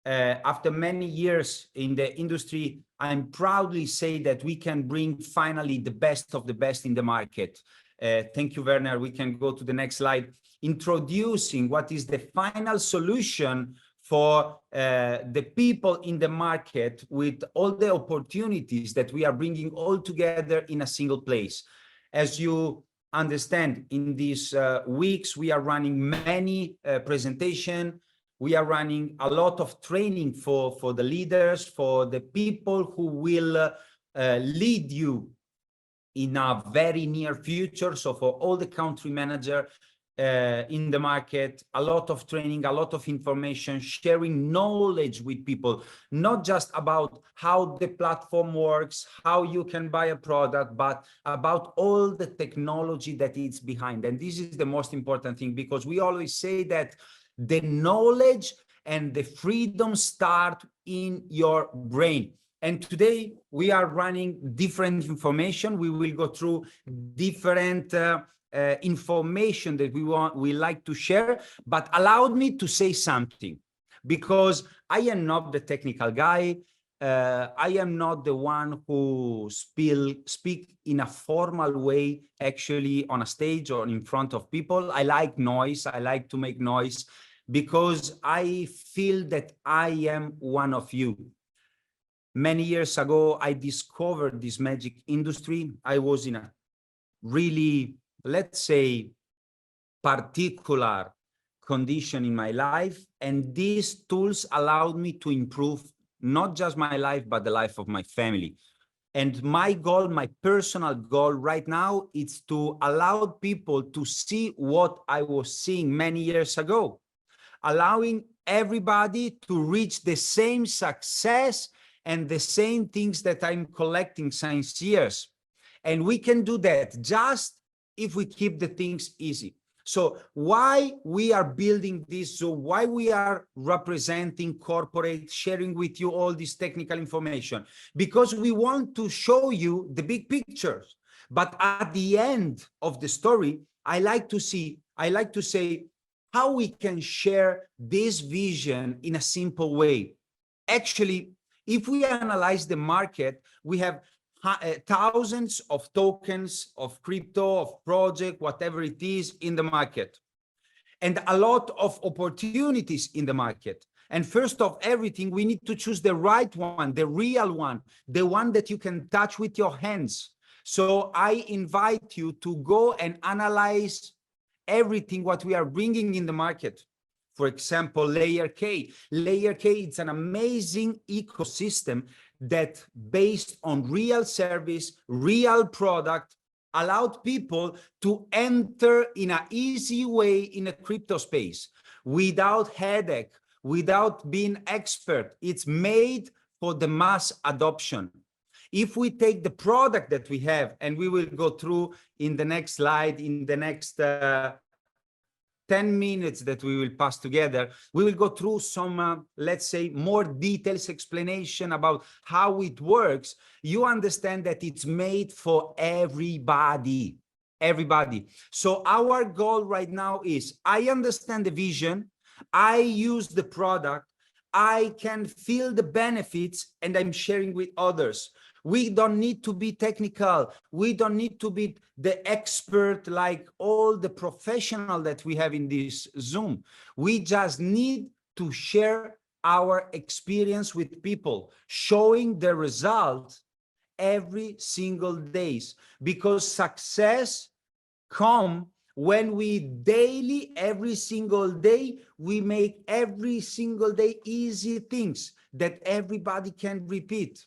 after many years in the industry, I'm proudly say that we can bring finally the best of the best in the market. Thank you, Werner. We can go to the next slide. Introducing what is the final solution for the people in the market with all the opportunities that we are bringing all together in a single place. As you understand, in these weeks, we are running many presentations. We are running a lot of training for the leaders, for the people who will lead you in a very near future. So for all the country manager in the market, a lot of training, a lot of information, sharing knowledge with people, not just about how the platform works, how you can buy a product, but about all the technology that is behind. And this is the most important thing, because we always say that the knowledge and the freedom start in your brain. And today we are running different information. We will go through different information that we like to share, but allowed me to say something, because I am not the technical guy. I am not the one who speak in a formal way, actually on a stage or in front of people. I like noise. I like to make noise, because I feel that I am one of you. Many years ago, I discovered this magic industry. I was in a really, let's say, particular condition in my life, and these tools allowed me to improve not just my life, but the life of my family. And my goal, my personal goal right now, is to allow people to see what I was seeing many years ago, allowing everybody to reach the same success and the same things that I'm collecting since years. And we can do that just if we keep the things easy. So why we are building this Zoom, why we are representing corporate, sharing with you all this technical information, because we want to show you the big pictures. But at the end of the story, I like to say how we can share this vision in a simple way. Actually, if we analyze the market, we have thousands of tokens, of crypto, of project, whatever it is in the market, and a lot of opportunities in the market. And first of everything, we need to choose the right one, the real one, the one that you can touch with your hands. So I invite you to go and analyze everything what we are bringing in the market. For example, Layer K. Layer K, it's an amazing ecosystem that, based on real service, real product, allowed people to enter in an easy way in a crypto space without headache, without being expert. It's made for the mass adoption. If we take the product that we have, and we will go through in the next slide, in the next 10 minutes that we will pass together, we will go through some, let's say, more details explanation about how it works. You understand that it's made for everybody, everybody. So our goal right now is, I understand the vision, I use the product, I can feel the benefits, and I'm sharing with others. We don't need to be technical. We don't need to be the expert like all the professional that we have in this Zoom. We just need to share our experience with people, showing the result every single day, because success comes when we daily, every single day, we make every single day easy things that everybody can repeat.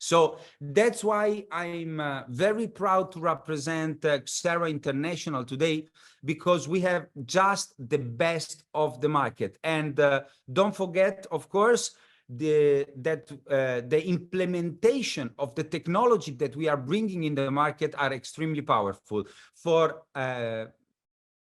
So that's why I'm very proud to represent XERA International today, because we have just the best of the market. And don't forget, of course, the implementation of the technology that we are bringing in the market are extremely powerful. For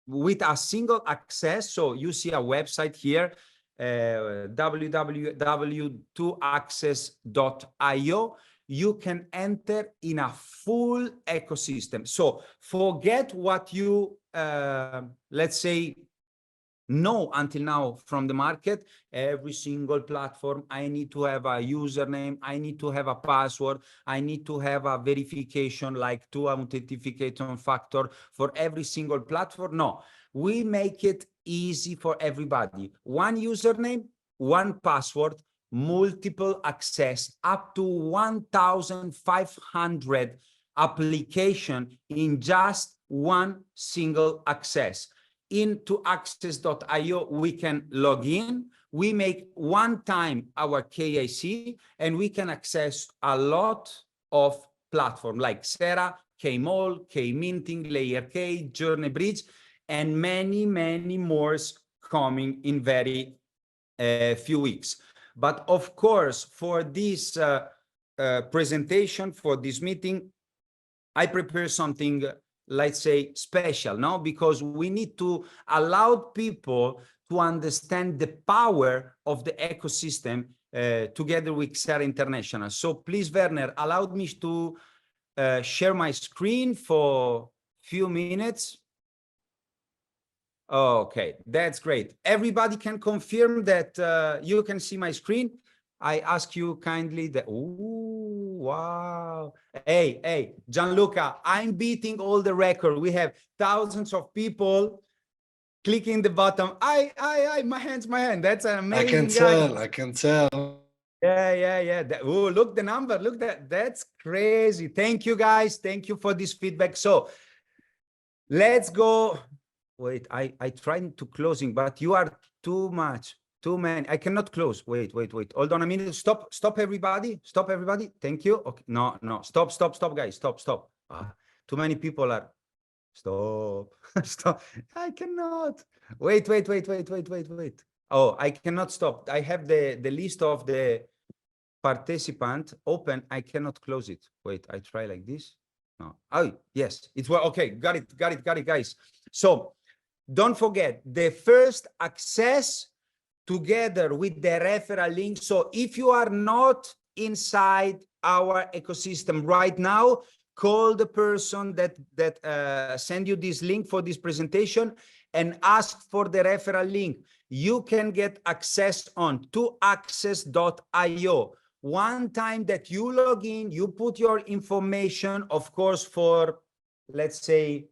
with a single access. So you see a website here, www.access.io. You can enter in a full ecosystem. So forget what you, let's say, know until now from the market. Every single platform, I need to have a username, I need to have a password, I need to have a verification like two authentication factor for every single platform. No, we make it easy for everybody. One username, one password, multiple access, up to 1,500 application in just one single access. Into access.io, we can log in, we make one time our KIC, and we can access a lot of platforms like XERA, Kmall, K-Minting, Layer K, Journey Bridge, and many, many more coming in very few weeks. But of course, for this presentation, for this meeting, I prepare something, let's say, special, no? Because we need to allow people to understand the power of the ecosystem together with XERA International. So please, Werner, allow me to share my screen for a few minutes. Okay, that's great. Everybody can confirm that you can see my screen. I ask you kindly that, ooh, wow. Hey, Gianluca, I'm beating all the record. We have thousands of people clicking the button. My hand. That's an amazing. I can tell. Yeah. Oh, look the number. Look that's crazy. Thank you, guys. Thank you for this feedback. So let's go. Wait, I tried to closing, but you are too many. I cannot close. Wait. Hold on a minute. Stop, everybody. Stop, everybody. Thank you. Okay. No. Stop, guys. Stop. Too many people are. Stop. Stop. I cannot. Wait. Oh, I cannot stop. I have the list of the participant open. I cannot close it. Wait, I try like this. No. Oh, yes. It's well. Okay. Got it, guys. So don't forget the first access together with the referral link. So if you are not inside our ecosystem right now, call the person that send you this link for this presentation and ask for the referral link. You can get access on to access.io. One time that you log in, you put your information, of course, for, let's say,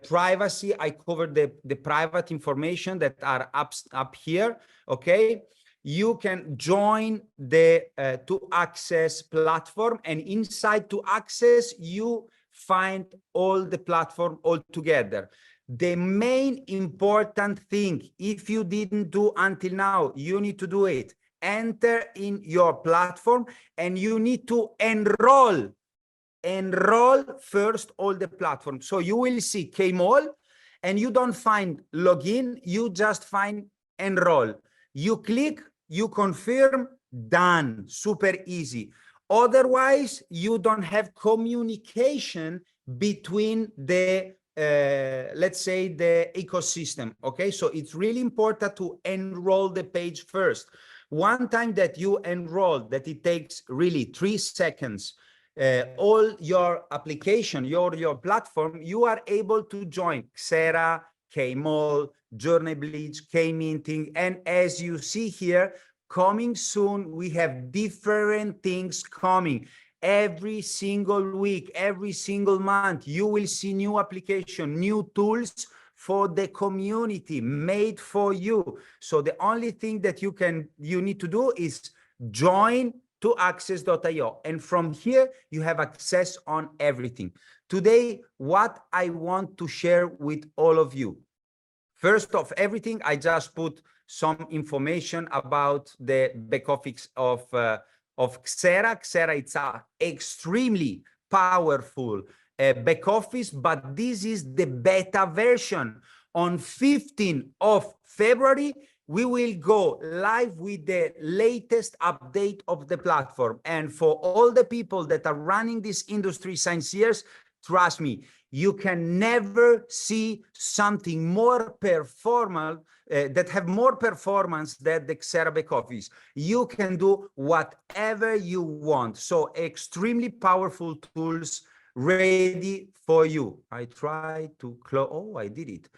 privacy. I covered the private information that are up here. Okay, you can join the to access platform, and inside to access you find all the platform all together. The main important thing, if you didn't do until now, you need to do it. Enter in your platform and you need to enroll first all the platforms. So you will see Kmall and you don't find login, you just find enroll. You click, you confirm, done. Super easy. Otherwise, you don't have communication between the let's say the ecosystem. Okay, so it's really important to enroll the page first. One time that you enroll, that it takes really 3 seconds, all your application, your platform, you are able to join XERA, Kmall, Journey Bridge, K-Minting, and as you see here, coming soon, we have different things coming. Every single week, every single month, you will see new application, new tools for the community made for you. So the only thing that you need to do is join to access.io. And from here, you have access on everything. Today, what I want to share with all of you. First of everything, I just put some information about the back office of XERA. XERA, it's a extremely powerful back office, but this is the beta version. On 15th of February, we will go live with the latest update of the platform. And for all the people that are running this industry since years, trust me, You can never see something more performant that have more performance than the XERA back office. You can do whatever you want. So extremely powerful tools ready for you. I try to close. Oh, I did it.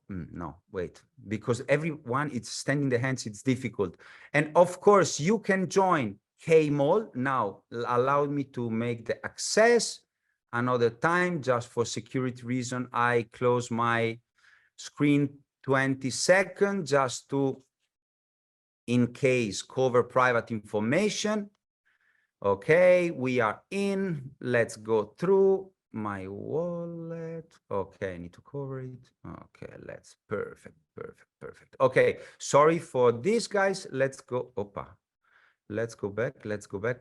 No, wait, because everyone is standing the hands, it's difficult. And of course, you can join K-Mall. Now, allow me to make the access another time, just for security reason. I close my screen 20 seconds just to, in case, cover private information. Okay, we are in. Let's go through my wallet. Okay, I need to cover it. Okay, let's perfect. Okay, sorry for this, guys. Let's go. Opa. Let's go back.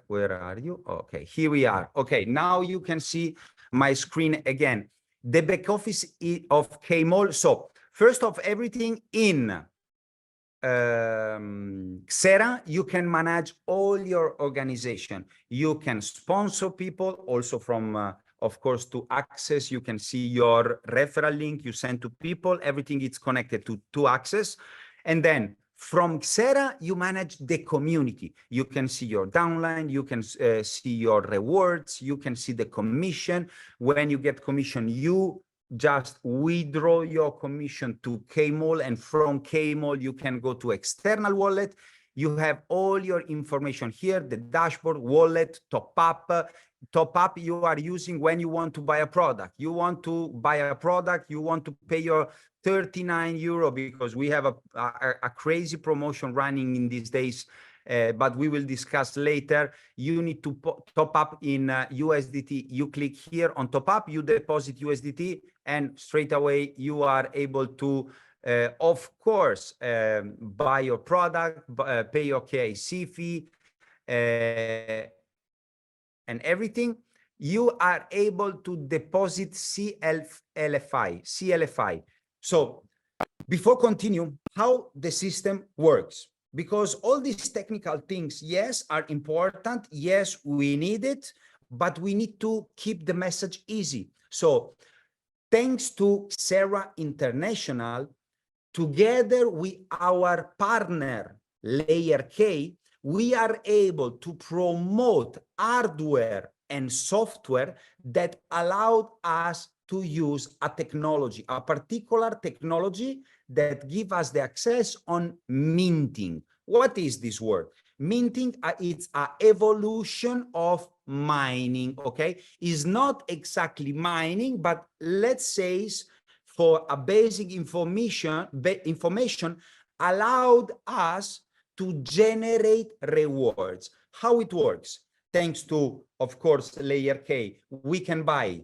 Where are you? Okay, here we are. Okay, now you can see my screen again. The back office of K-Mall. So first of everything, in XERA, you can manage all your organization. You can sponsor people also from, of course, to access. You can see your referral link you send to people. Everything is connected to access. And then from XERA, you manage the community. You can see your downline. You can see your rewards. You can see the commission. When you get commission, you just withdraw your commission to K-Mall, and from K-Mall, you can go to external wallet. You have all your information here, the dashboard, wallet, top up you are using when you want to buy a product. You want to buy a product, you want to pay your 39 euro, because we have a crazy promotion running in these days, but we will discuss later. You need to top up in USDT. You click here on top up, you deposit USDT, and straight away you are able to, of course, buy your product, pay your KIC fee, and everything. You are able to deposit CLFI. So before continue, how the system works, because all these technical things, yes, are important. Yes, we need it, but we need to keep the message easy. So thanks to XERA International, together with our partner, Layer K, we are able to promote hardware and software that allowed us to use a technology, a particular technology that give us the access on minting. What is this word? Minting, it's an evolution of mining, okay? It's not exactly mining, but let's say for a basic information allowed us to generate rewards. How it works? Thanks to, of course, Layer K, we can buy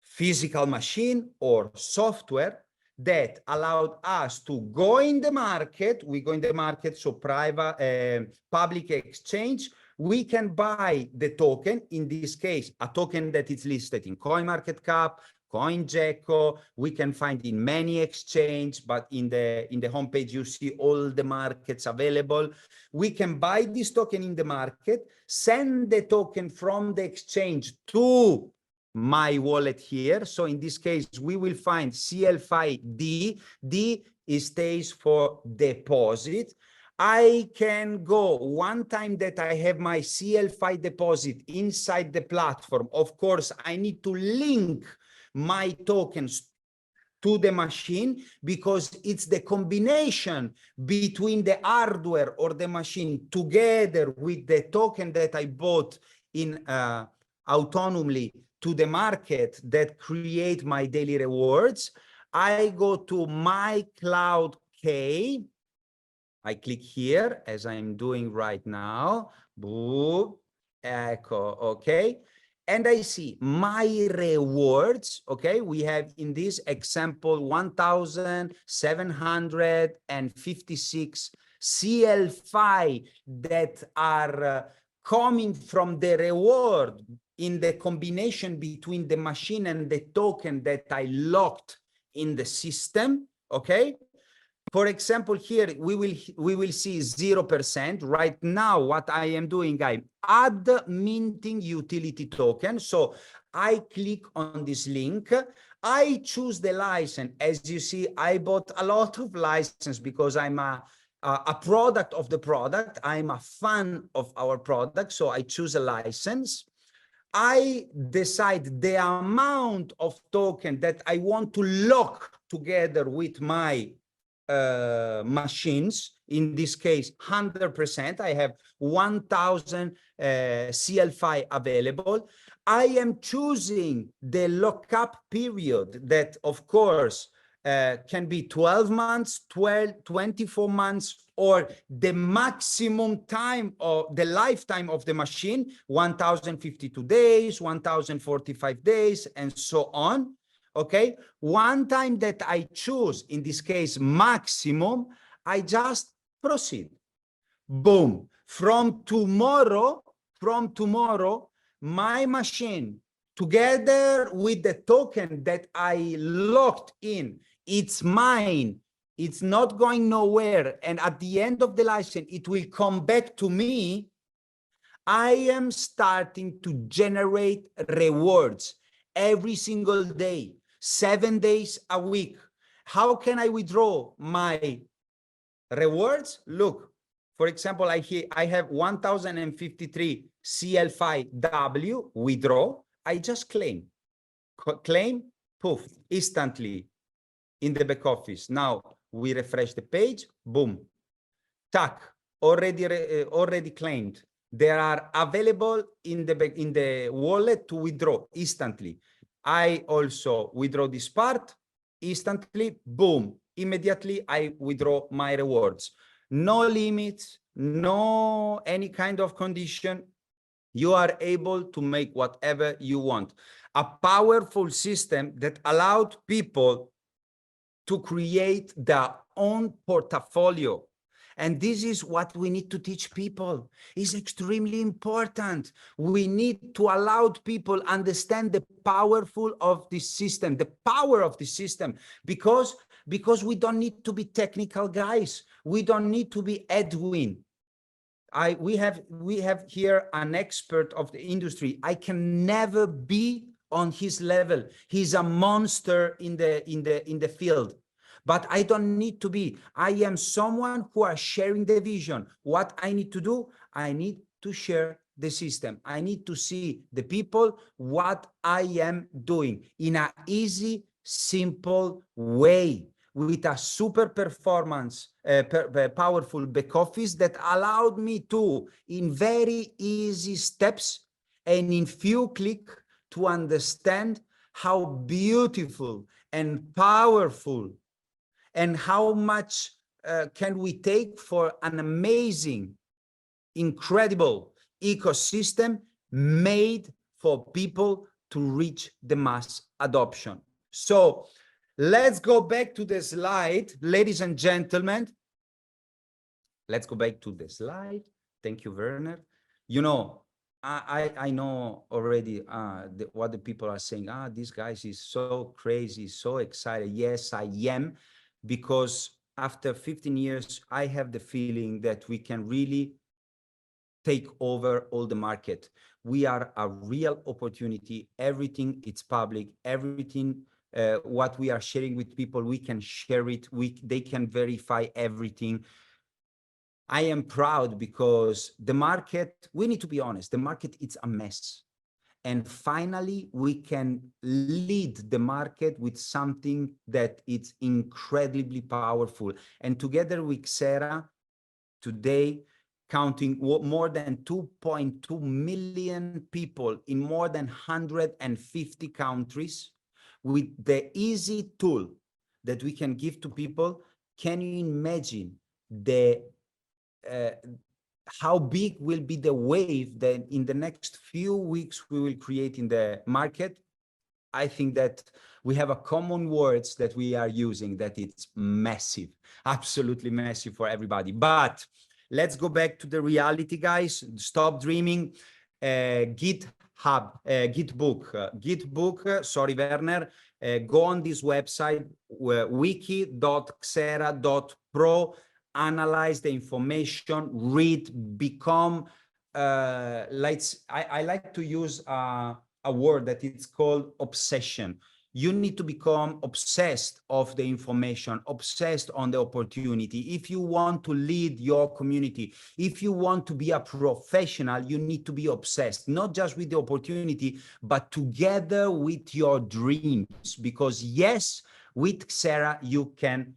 physical machine or software that allowed us to go in the market. We go in the market, so private, public exchange. We can buy the token, in this case, a token that is listed in CoinMarketCap, CoinGecko. We can find in many exchanges, but in the homepage, you see all the markets available. We can buy this token in the market, send the token from the exchange to my wallet here. So in this case, we will find CLFI-D. D stays for deposit. I can go one time that I have my CLFI deposit inside the platform. Of course, I need to link my tokens to the machine, because it's the combination between the hardware or the machine together with the token that I bought in autonomously to the market that create my daily rewards. I go to my Cloud K. I click here as I'm doing right now. Boom, echo, okay. And I see my rewards, okay? We have in this example 1,756 CLFI that are coming from the reward in the combination between the machine and the token that I locked in the system, okay? For example, here we will see 0%. Right now, what I am doing, I add minting utility token. So I click on this link. I choose the license. As you see, I bought a lot of license because I'm a product of the product. I'm a fan of our product. So I choose a license. I decide the amount of token that I want to lock together with my machines. In this case, 100%. I have 1000 CL5 available. I am choosing the lockup period that, of course, can be 12 months, 24 months, or the maximum time of the lifetime of the machine, 1052 days, 1045 days, and so on. Okay, one time that I choose, in this case, maximum, I just proceed. Boom. From tomorrow, my machine, together with the token that I locked in, it's mine. It's not going nowhere. And at the end of the license, it will come back to me. I am starting to generate rewards every single day, 7 days a week. How can I withdraw my rewards? Look, for example, I have 1053 CL5W withdraw. I just claim, poof, instantly in the back office. Now we refresh the page, boom, tac, already claimed. They are available in the wallet to withdraw instantly. I also withdraw this part instantly, boom, immediately I withdraw my rewards. No limits, no any kind of condition. You are able to make whatever you want. A powerful system that allowed people to create their own portfolio. And this is what we need to teach people. It's extremely important. We need to allow people understand the powerful of this system, the power of the system, because we don't need to be technical guys. We don't need to be Edwin. We have here an expert of the industry. I can never be on his level. He's a monster in the field. But I don't need to be. I am someone who are sharing the vision. What I need to do, I need to share the system. I need to see the people what I am doing in an easy, simple way, with a super performance, powerful back office that allowed me to, in very easy steps and in few clicks, to understand how beautiful and powerful and how much can we take for an amazing, incredible ecosystem made for people to reach the mass adoption. So let's go back to the slide, ladies and gentlemen. Let's go back to the slide. Thank you, Werner. You know, I know already what the people are saying. This guy is so crazy, so excited. Yes, I am. Because after 15 years, I have the feeling that we can really take over all the market. We are a real opportunity. Everything it's public. Everything what we are sharing with people, we can share it. They can verify everything. I am proud because the market, we need to be honest, the market, it's a mess. And finally, we can lead the market with something that is incredibly powerful. And together with XERA, today, counting more than 2.2 million people in more than 150 countries, with the easy tool that we can give to people, can you imagine how big will be the wave that in the next few weeks we will create in the market? I think that we have a common words that we are using, that it's massive, absolutely massive for everybody. But let's go back to the reality, guys. Stop dreaming. Gitbook, sorry, Werner. go on this website, wiki.xera.pro, analyze the information, read, become, I like to use a word that it's called obsession. You need to become obsessed of the information, obsessed on the opportunity. If you want to lead your community, if you want to be a professional, you need to be obsessed, not just with the opportunity, but together with your dreams. Because yes, with XERA, you can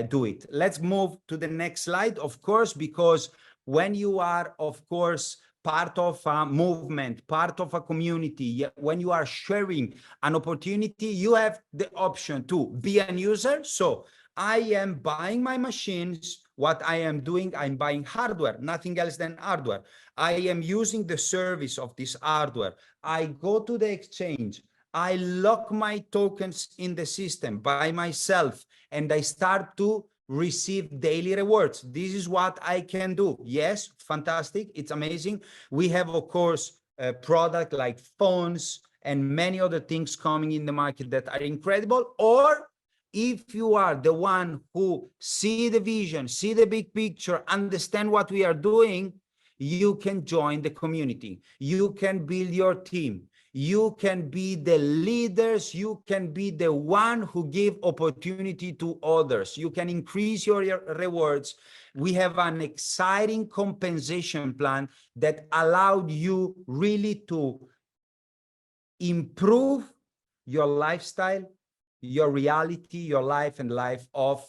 do it. Let's move to the next slide, of course, because when you are, of course, part of a movement, part of a community, when you are sharing an opportunity, you have the option to be a user. So I am buying my machines. What I am doing, I'm buying hardware, nothing else than hardware. I am using the service of this hardware. I go to the exchange. I lock my tokens in the system by myself, and I start to receive daily rewards. This is what I can do. Yes, fantastic. It's amazing. We have, of course, a product like phones and many other things coming in the market that are incredible. Or if you are the one who see the vision, see the big picture, understand what we are doing, you can join the community. You can build your team. You can be the leaders. You can be the one who give opportunity to others. You can increase your rewards. We have an exciting compensation plan that allowed you really to improve your lifestyle, your reality, your life, and life of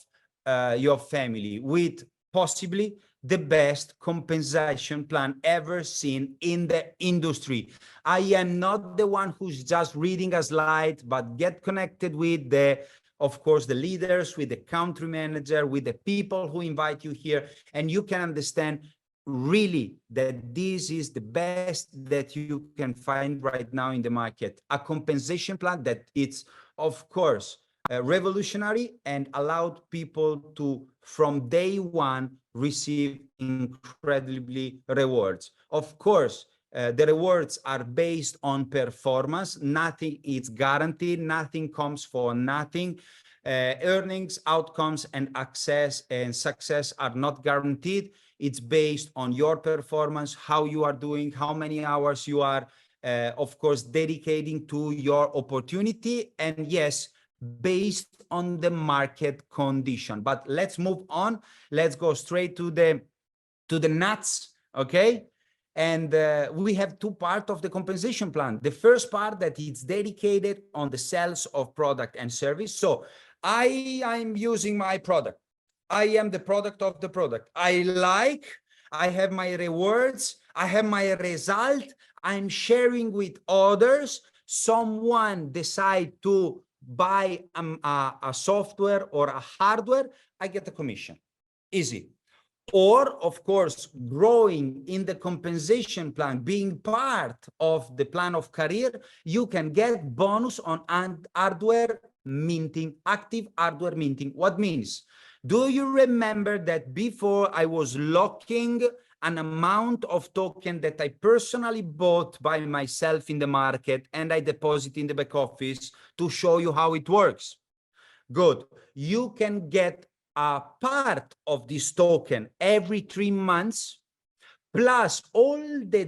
your family with possibly the best compensation plan ever seen in the industry. I am not the one who's just reading a slide, but get connected with the, of course, the leaders, with the country manager, with the people who invite you here, and you can understand really that this is the best that you can find right now in the market. A compensation plan that it's, of course, revolutionary and allowed people to, from day one, receive incredibly rewards. Of course, the rewards are based on performance. Nothing is guaranteed. Nothing comes for nothing. Earnings, outcomes, and access and success are not guaranteed. It's based on your performance, how you are doing, how many hours you are, of course, dedicating to your opportunity. And yes, based on the market condition. But let's move on. Let's go straight to the nuts, okay? And we have two parts of the compensation plan. The first part that is dedicated on the sales of product and service. So I'm using my product. I am the product of the product. I have my rewards, I have my result, I'm sharing with others. Someone decide to buy a software or a hardware, I get a commission. Easy. Or, of course, growing in the compensation plan, being part of the plan of career, you can get bonus on hardware minting, active hardware minting. What means? Do you remember that before I was locking an amount of token that I personally bought by myself in the market and I deposit in the back office to show you how it works? Good. You can get a part of this token every 3 months, plus all the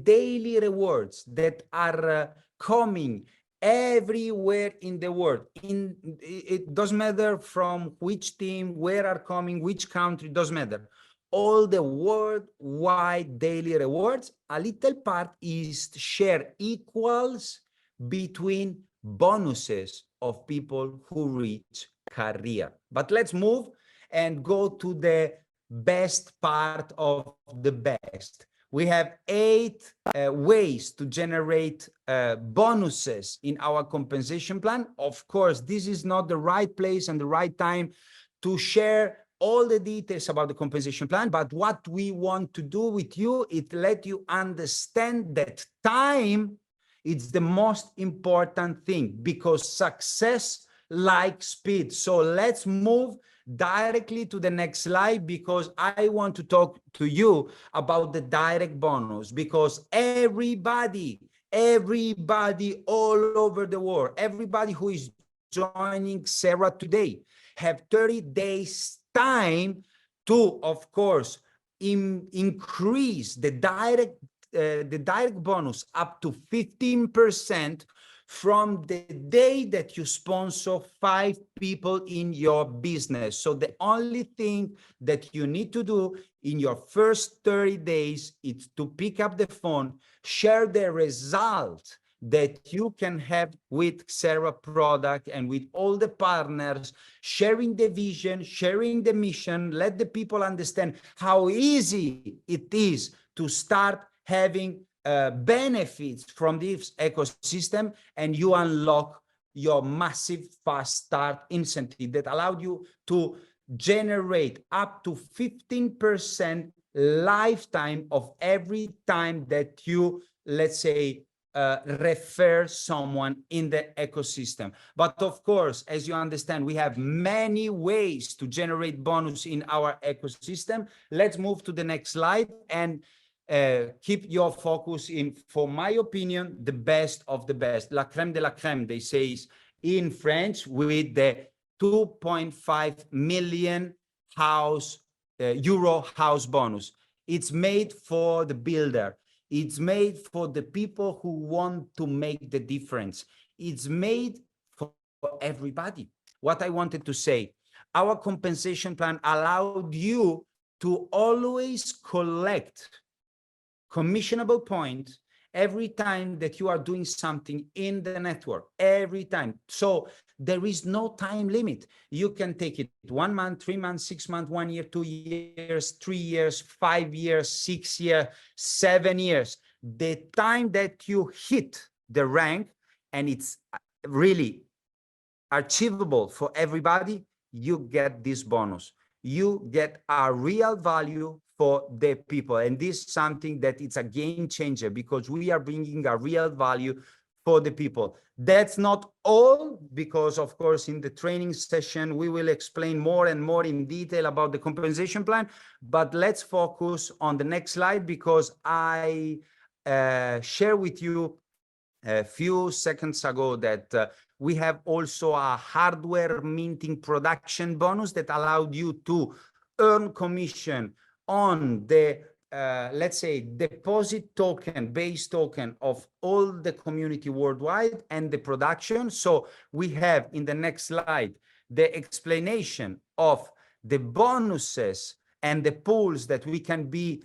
daily rewards that are coming everywhere in the world. It doesn't matter from which team, where are coming, which country, doesn't matter. All the worldwide daily rewards, a little part is share equals between bonuses of people who reach career. But let's move and go to the best part of the best. We have 8 ways to generate bonuses in our compensation plan. Of course, this is not the right place and the right time to share all the details about the compensation plan, but what we want to do with you is let you understand that time is the most important thing, because success like speed. So let's move directly to the next slide, because I want to talk to you about the direct bonus, because everybody Everybody all over the world, everybody who is joining XERA today, have 30 days time to, of course, increase the direct bonus up to 15% from the day that you sponsor 5 people in your business. So the only thing that you need to do in your first 30 days is to pick up the phone, share the result that you can have with XERA product and with all the partners, sharing the vision, sharing the mission, let the people understand how easy it is to start having benefits from this ecosystem, and you unlock your massive fast start incentive that allowed you to generate up to 15% lifetime of every time that you, let's say, refer someone in the ecosystem. But of course, as you understand, we have many ways to generate bonus in our ecosystem. Let's move to the next slide and keep your focus in, for my opinion, the best of the best, la crème de la crème, they say in French, with the 2.5 million euro house bonus. It's made for the builder. It's made for the people who want to make the difference. It's made for everybody. What I wanted to say, our compensation plan allowed you to always collect commissionable points every time that you are doing something in the network, every time. So there is no time limit. You can take it 1 month, 3 months, 6 months, 1 year, 2 years, 3 years, 5 years, 6 years, 7 years. The time that you hit the rank and it's really achievable for everybody, you get this bonus. You get a real value for the people. And this is something that it's a game changer because we are bringing a real value for the people. That's not all, because of course, in the training session, we will explain more and more in detail about the compensation plan, but let's focus on the next slide because I share with you a few seconds ago that we have also a hardware minting production bonus that allowed you to earn commission on the, let's say, deposit token, base token of all the community worldwide and the production. So we have in the next slide, the explanation of the bonuses and the pools that we can be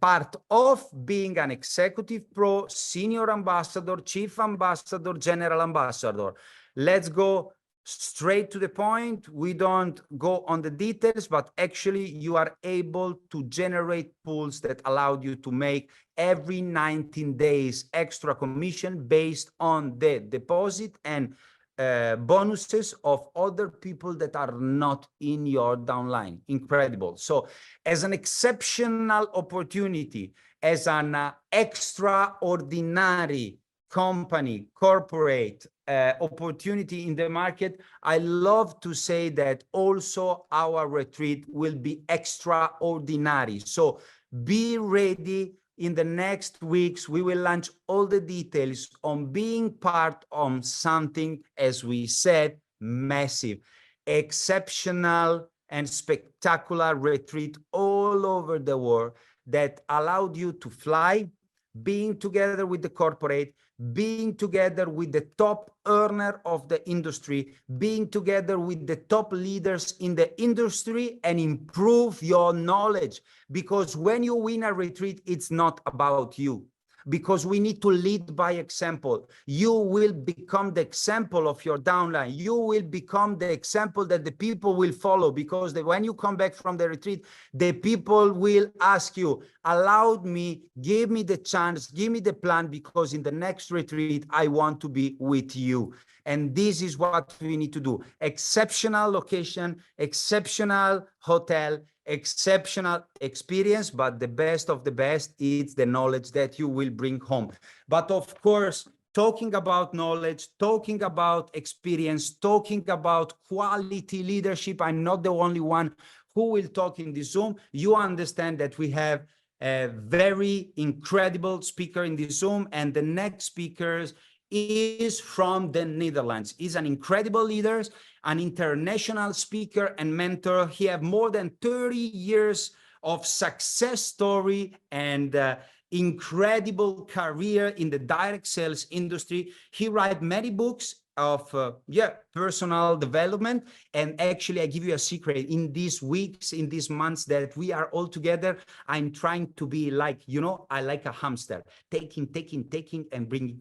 part of being an executive pro, senior ambassador, chief ambassador, general ambassador. Let's go straight to the point. We don't go on the details, but actually you are able to generate pools that allow you to make every 19 days extra commission based on the deposit and bonuses of other people that are not in your downline. Incredible. So as an exceptional opportunity, as an extraordinary company, corporate opportunity in the market, I love to say that also our retreat will be extraordinary. So be ready. In the next weeks, we will launch all the details on being part of something, as we said, massive, exceptional and spectacular retreat all over the world that allowed you to fly, being together with the corporate, being together with the top earner of the industry, being together with the top leaders in the industry, and improve your knowledge. Because when you win a retreat, it's not about you. Because we need to lead by example. You will become the example of your downline. You will become the example that the people will follow, because when you come back from the retreat, the people will ask you, allow me, give me the chance, give me the plan, because in the next retreat, I want to be with you. And this is what we need to do. Exceptional location, exceptional hotel, exceptional experience, but the best of the best is the knowledge that you will bring home. But of course, talking about knowledge, talking about experience, talking about quality leadership, I'm not the only one who will talk in this Zoom. You understand that we have a very incredible speaker in this Zoom, and the next speaker is from the Netherlands. He's an incredible leader, an international speaker and mentor. He has more than 30 years of success story and incredible career in the direct sales industry. He writes many books of personal development. And actually, I give you a secret. In these weeks, in these months that we are all together, I'm trying to be like, I like a hamster, taking, and bringing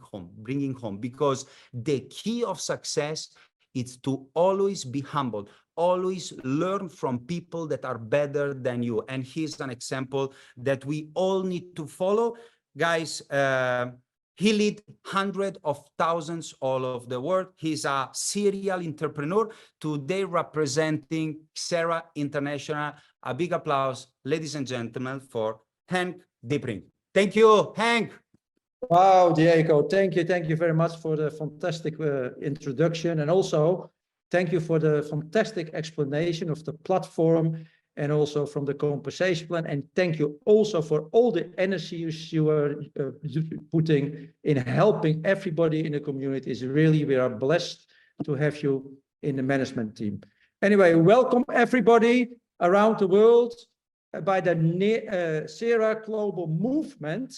home. Because the key of success is to always be humble, always learn from people that are better than you. And he's an example that we all need to follow. Guys, he leads hundreds of thousands all over the world. He's a serial entrepreneur, today representing XERA International. A big applause, ladies and gentlemen, for Henk Diepring. Thank you, Henk. Wow, Diego, thank you very much for the fantastic introduction, and also thank you for the fantastic explanation of the platform and also from the compensation plan, and thank you also for all the energy you are putting in helping everybody in the community. It's really, we are blessed to have you in the management team. Anyway, welcome everybody around the world by the XERA global movement.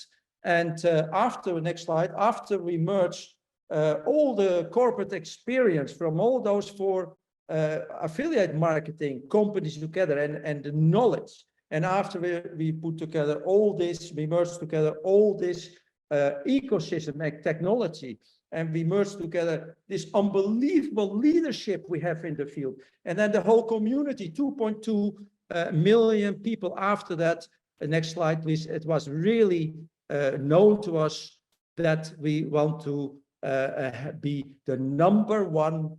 And after, next slide, after we merge all the corporate experience from all those 4 affiliate marketing companies together and the knowledge, and after we put together all this, we merge together all this ecosystem and technology, and we merge together this unbelievable leadership we have in the field, and then the whole community, 2.2 million people after that. Next slide, please. It was really known to us that we want to be the #1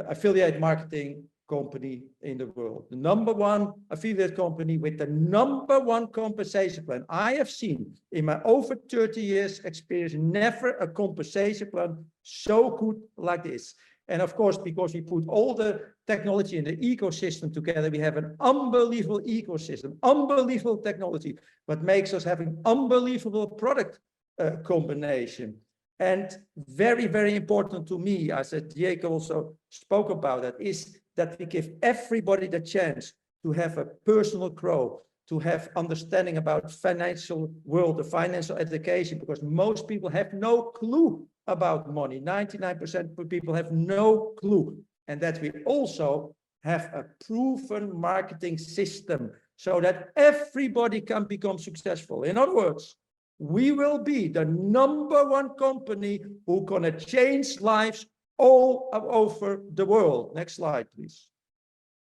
affiliate marketing company in the world, the #1 affiliate company with the #1 compensation plan. I have seen in my over 30 years experience, never a compensation plan so good like this. And of course, because we put all the technology in the ecosystem together, we have an unbelievable ecosystem, unbelievable technology, what makes us having unbelievable product combination. And very, very important to me, as Diego also spoke about that, is that we give everybody the chance to have a personal growth, to have understanding about financial world, the financial education, because most people have no clue about money. 99% of people have no clue. And that we also have a proven marketing system so that everybody can become successful. In other words, we will be the #1 company who's gonna change lives all over the world. Next slide, please.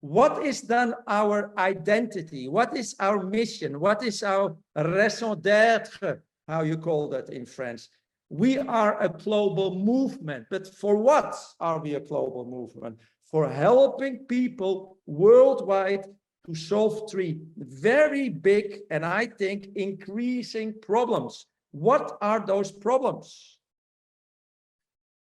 What is then our identity? What is our mission? What is our raison d'être? How you call that in French? We are a global movement, but for what are we a global movement? For helping people worldwide to solve 3 very big and I think increasing problems. What are those problems?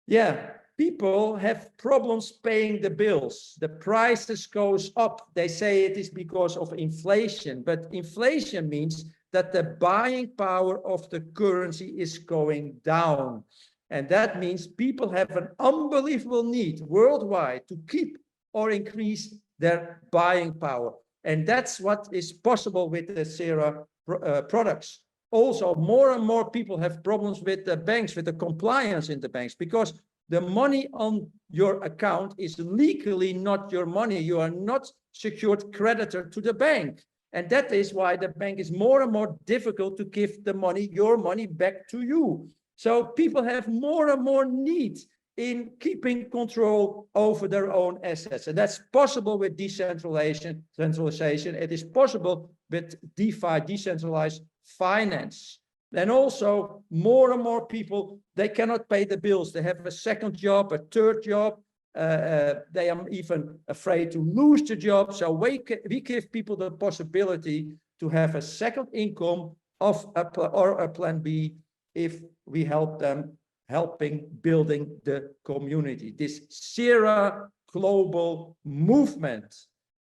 Yeah, people have problems paying the bills. The prices goes up. They say it is because of inflation, but inflation means that the buying power of the currency is going down. And that means people have an unbelievable need worldwide to keep or increase their buying power. And that's what is possible with the XERA products. Also, more and more people have problems with the banks, with the compliance in the banks, because the money on your account is legally not your money. You are not secured creditor to the bank. And that is why the bank is more and more difficult to give the money, your money back to you. So people have more and more need in keeping control over their own assets. And that's possible with decentralization. It is possible with DeFi, decentralized finance. And also more and more people, they cannot pay the bills. They have a second job, a third job. They are even afraid to lose the job. So we give people the possibility to have a second income of a plan B if we help them helping building the community. This XERA global movement.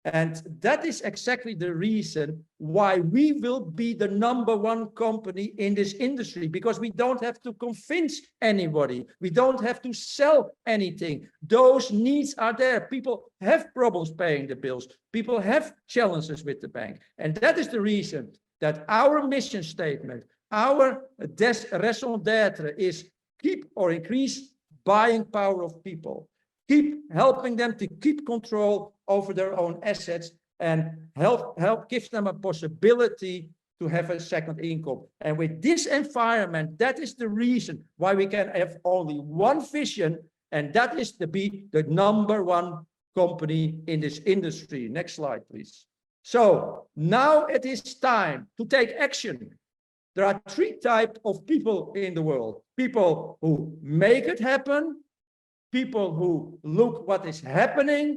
And that is exactly the reason why we will be the #1 company in this industry, because we don't have to convince anybody. We don't have to sell anything. Those needs are there. People have problems paying the bills. People have challenges with the bank. And that is the reason that our mission statement, our raison d'etre is keep or increase buying power of people. Keep helping them to keep control over their own assets and help give them a possibility to have a second income. And with this environment, that is the reason why we can have only one vision, and that is to be the #1 company in this industry. Next slide, please. So now it is time to take action. There are 3 types of people in the world: people who make it happen, people who look what is happening,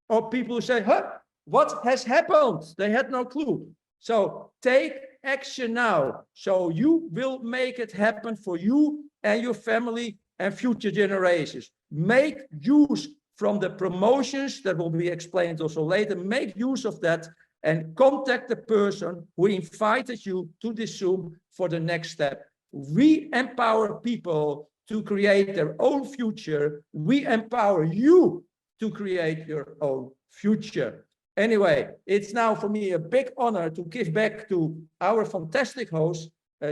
or people who say, huh, what has happened? They had no clue. So take action now. So you will make it happen for you and your family and future generations. Make use from the promotions that will be explained also later. Make use of that and contact the person who invited you to this Zoom for the next step. We empower people to create their own future. We empower you to create your own future. Anyway, it's now for me a big honor to give back to our fantastic host,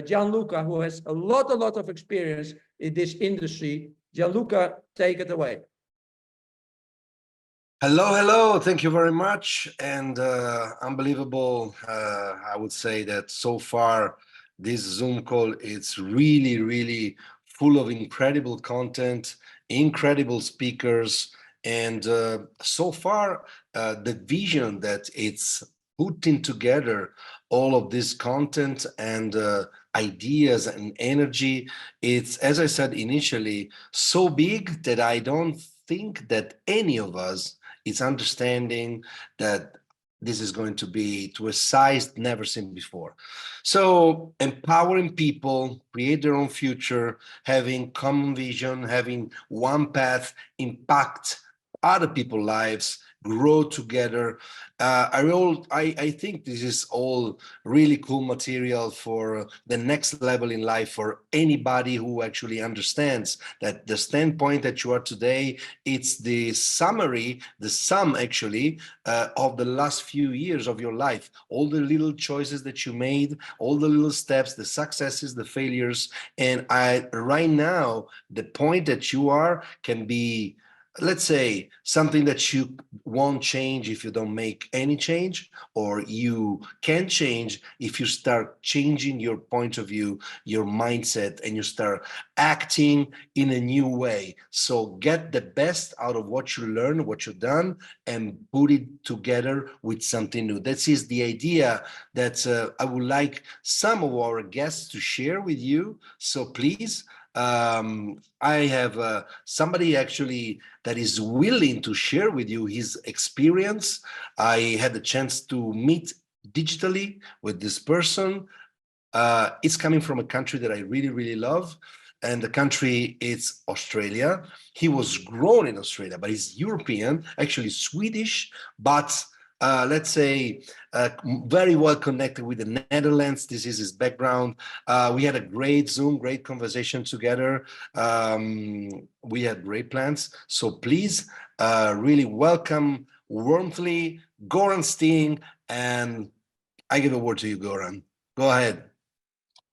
Gianluca, who has a lot of experience in this industry. Gianluca, take it away. Hello. Thank you very much. And unbelievable. I would say that so far, this Zoom call, it's really full of incredible content, incredible speakers. And so far, the vision that it's putting together all of this content and ideas and energy, it's, as I said initially, so big that I don't think that any of us is understanding that this is going to be to a size never seen before. So empowering people, create their own future, having common vision, having one path, impact other people's lives, grow together. I think this is all really cool material for the next level in life for anybody who actually understands that the standpoint that you are today, it's the summary, the sum actually of the last few years of your life. All the little choices that you made, all the little steps, the successes, the failures. And right now, the point that you are can be, let's say, something that you won't change if you don't make any change, or you can change if you start changing your point of view, your mindset, and you start acting in a new way. So get the best out of what you learn, what you've done, and put it together with something new. That is the idea that I would like some of our guests to share with you. So please, I have somebody actually that is willing to share with you his experience. I had the chance to meet digitally with this person. It's coming from a country that I really love, and the country is Australia. He was grown in Australia, but he's European, actually Swedish, but let's say, very well connected with the Netherlands. This is his background. We had a great Zoom, great conversation together. We had great plans. So please, really welcome warmly Goran Steen, and I give a word to you, Goran. Go ahead.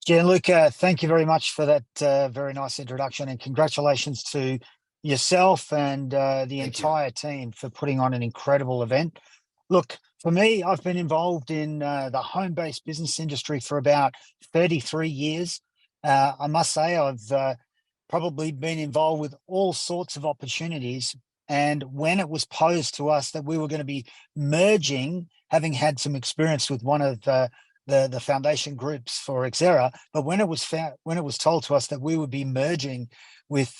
Gianluca, thank you very much for that very nice introduction, and congratulations to yourself and the entire team for putting on an incredible event. Look, for me, I've been involved in the home-based business industry for about 33 years. I must say I've probably been involved with all sorts of opportunities. And when it was posed to us that we were going to be merging, having had some experience with one of the foundation groups for XERA, but when it was told to us that we would be merging with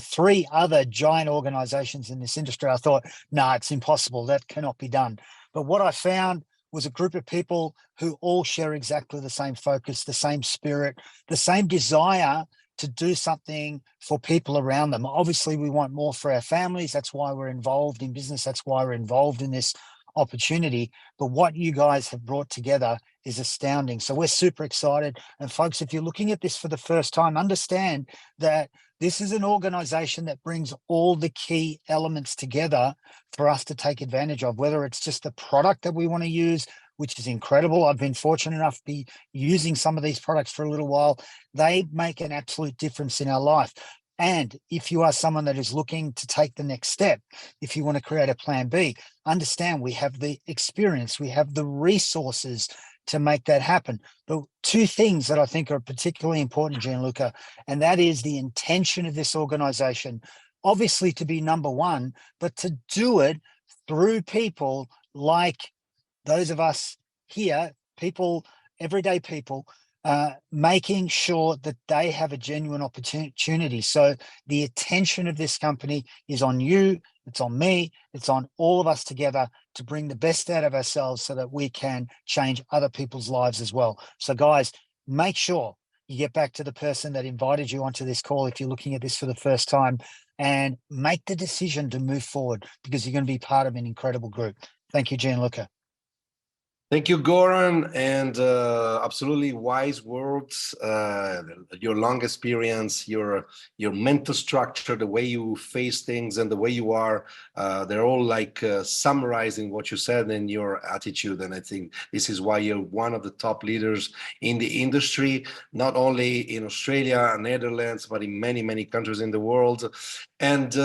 3 other giant organizations in this industry, I thought, nah, it's impossible. That cannot be done. But what I found was a group of people who all share exactly the same focus, the same spirit, the same desire to do something for people around them. Obviously, we want more for our families. That's why we're involved in business. That's why we're involved in this opportunity. But what you guys have brought together is astounding. So we're super excited. And folks, if you're looking at this for the first time, understand that this is an organization that brings all the key elements together for us to take advantage of, whether it's just the product that we want to use, which is incredible. I've been fortunate enough to be using some of these products for a little while. They make an absolute difference in our life. And if you are someone that is looking to take the next step, if you want to create a plan B, understand we have the experience, we have the resources to make that happen. But two things that I think are particularly important, Gianluca, and that is the intention of this organization, obviously to be number one, but to do it through people like those of us here, people, everyday people, making sure that they have a genuine opportunity. So the attention of this company is on you, it's on me, it's on all of us together to bring the best out of ourselves so that we can change other people's lives as well. So guys, make sure you get back to the person that invited you onto this call if you're looking at this for the first time, and make the decision to move forward, because you're going to be part of an incredible group. Thank you, Gianluca. Thank you, Goran, and absolutely wise words. Your long experience, your mental structure, the way you face things, and the way you are, they're all like summarizing what you said in your attitude. And I think this is why you're one of the top leaders in the industry, not only in Australia and Netherlands, but in many, many countries in the world. And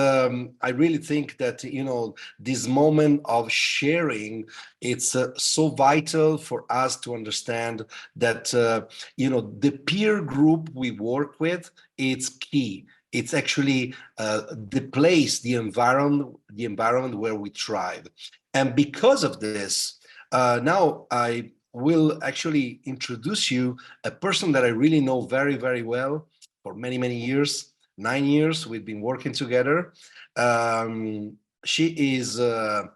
I really think that, you know, this moment of sharing, it's so vital for us to understand that, you know, the peer group we work with, it's key. It's actually the place, the environment where we thrive. And because of this, now I will actually introduce you a person that I really know very, very well for many, many years. 9 years we've been working together. She is a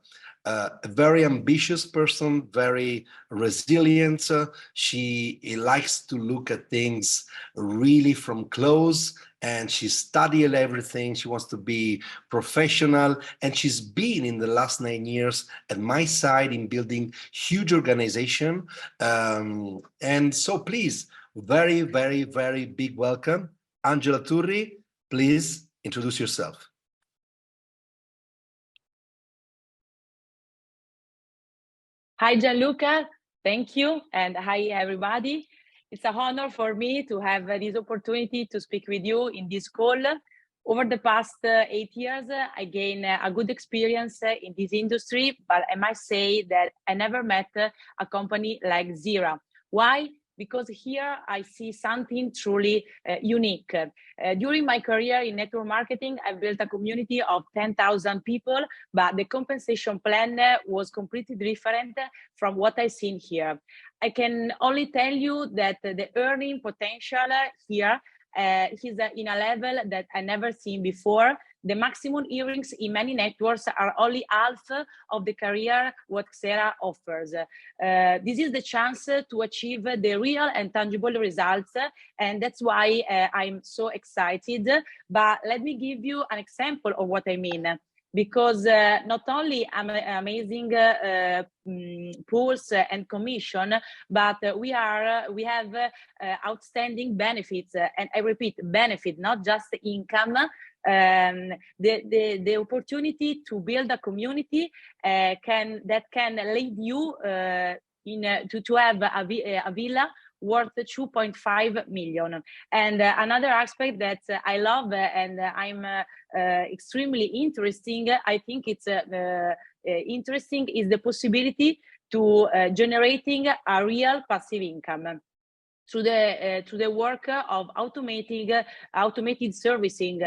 very ambitious person, very resilient. She likes to look at things really from close, and she studied everything. She wants to be professional, and she's been in the last 9 years at my side in building huge organization. And so please, very, very, very big welcome, Angela Turri. Please introduce yourself. Hi, Gianluca. Thank you. And hi, everybody. It's an honor for me to have this opportunity to speak with you in this call. Over the past 8 years, I gained a good experience in this industry, but I must say that I never met a company like XERA. Why? Because here I see something truly unique. During my career in network marketing, I built a community of 10,000 people, but the compensation plan was completely different from what I've seen here. I can only tell you that the earning potential here is in a level that I never seen before. The maximum earnings in many networks are only half of the career what XERA offers. This is the chance to achieve the real and tangible results, and that's why I'm so excited. But let me give you an example of what I mean. Because not only amazing pools and commission, but we have outstanding benefits, and I repeat, benefit, not just income. The opportunity to build a community can lead you to have a villa worth 2.5 million. And another aspect that I love and I'm extremely interesting, I think it's interesting, is the possibility to generating a real passive income through the work of automated servicing,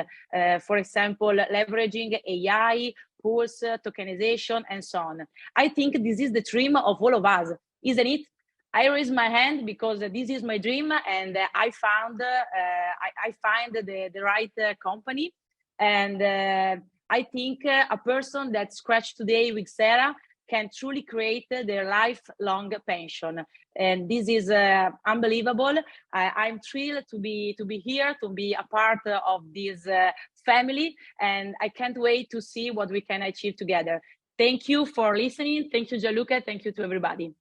for example, leveraging AI, pools, tokenization, and so on. I think this is the dream of all of us, isn't it? I raise my hand because this is my dream, and I found the right company, and I think a person that scratched today with XERA can truly create their lifelong pension, and this is unbelievable. I'm thrilled to be here, to be a part of this family, and I can't wait to see what we can achieve together. Thank you for listening. Thank you, Gianluca. Thank you to everybody.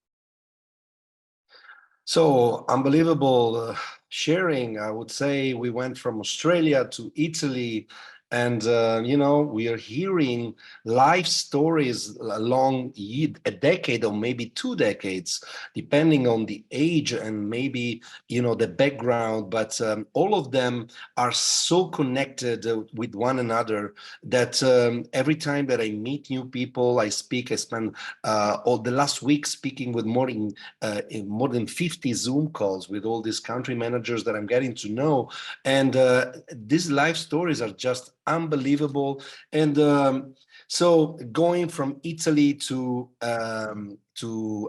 So unbelievable sharing. I would say we went from Australia to Italy, and you know, we are hearing life stories along a decade or maybe 2 decades, depending on the age and maybe, you know, the background. But all of them are so connected with one another that every time that I meet new people, I spend all the last week speaking with more than 50 Zoom calls with all these country managers that I'm getting to know. And these life stories are just unbelievable. And so going from Italy to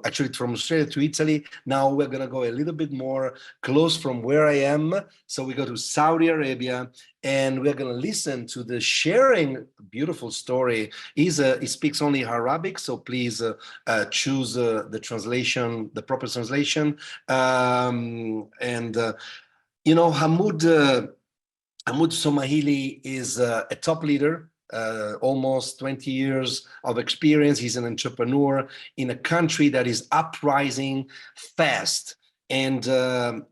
actually from Australia to Italy, now we're going to go a little bit more close from where I am. So we go to Saudi Arabia, and we're going to listen to the sharing beautiful story. He speaks only Arabic, so please choose the translation, the proper translation. You know, Hamoud Somahili is a top leader, almost 20 years of experience. He's an entrepreneur in a country that is uprising fast, and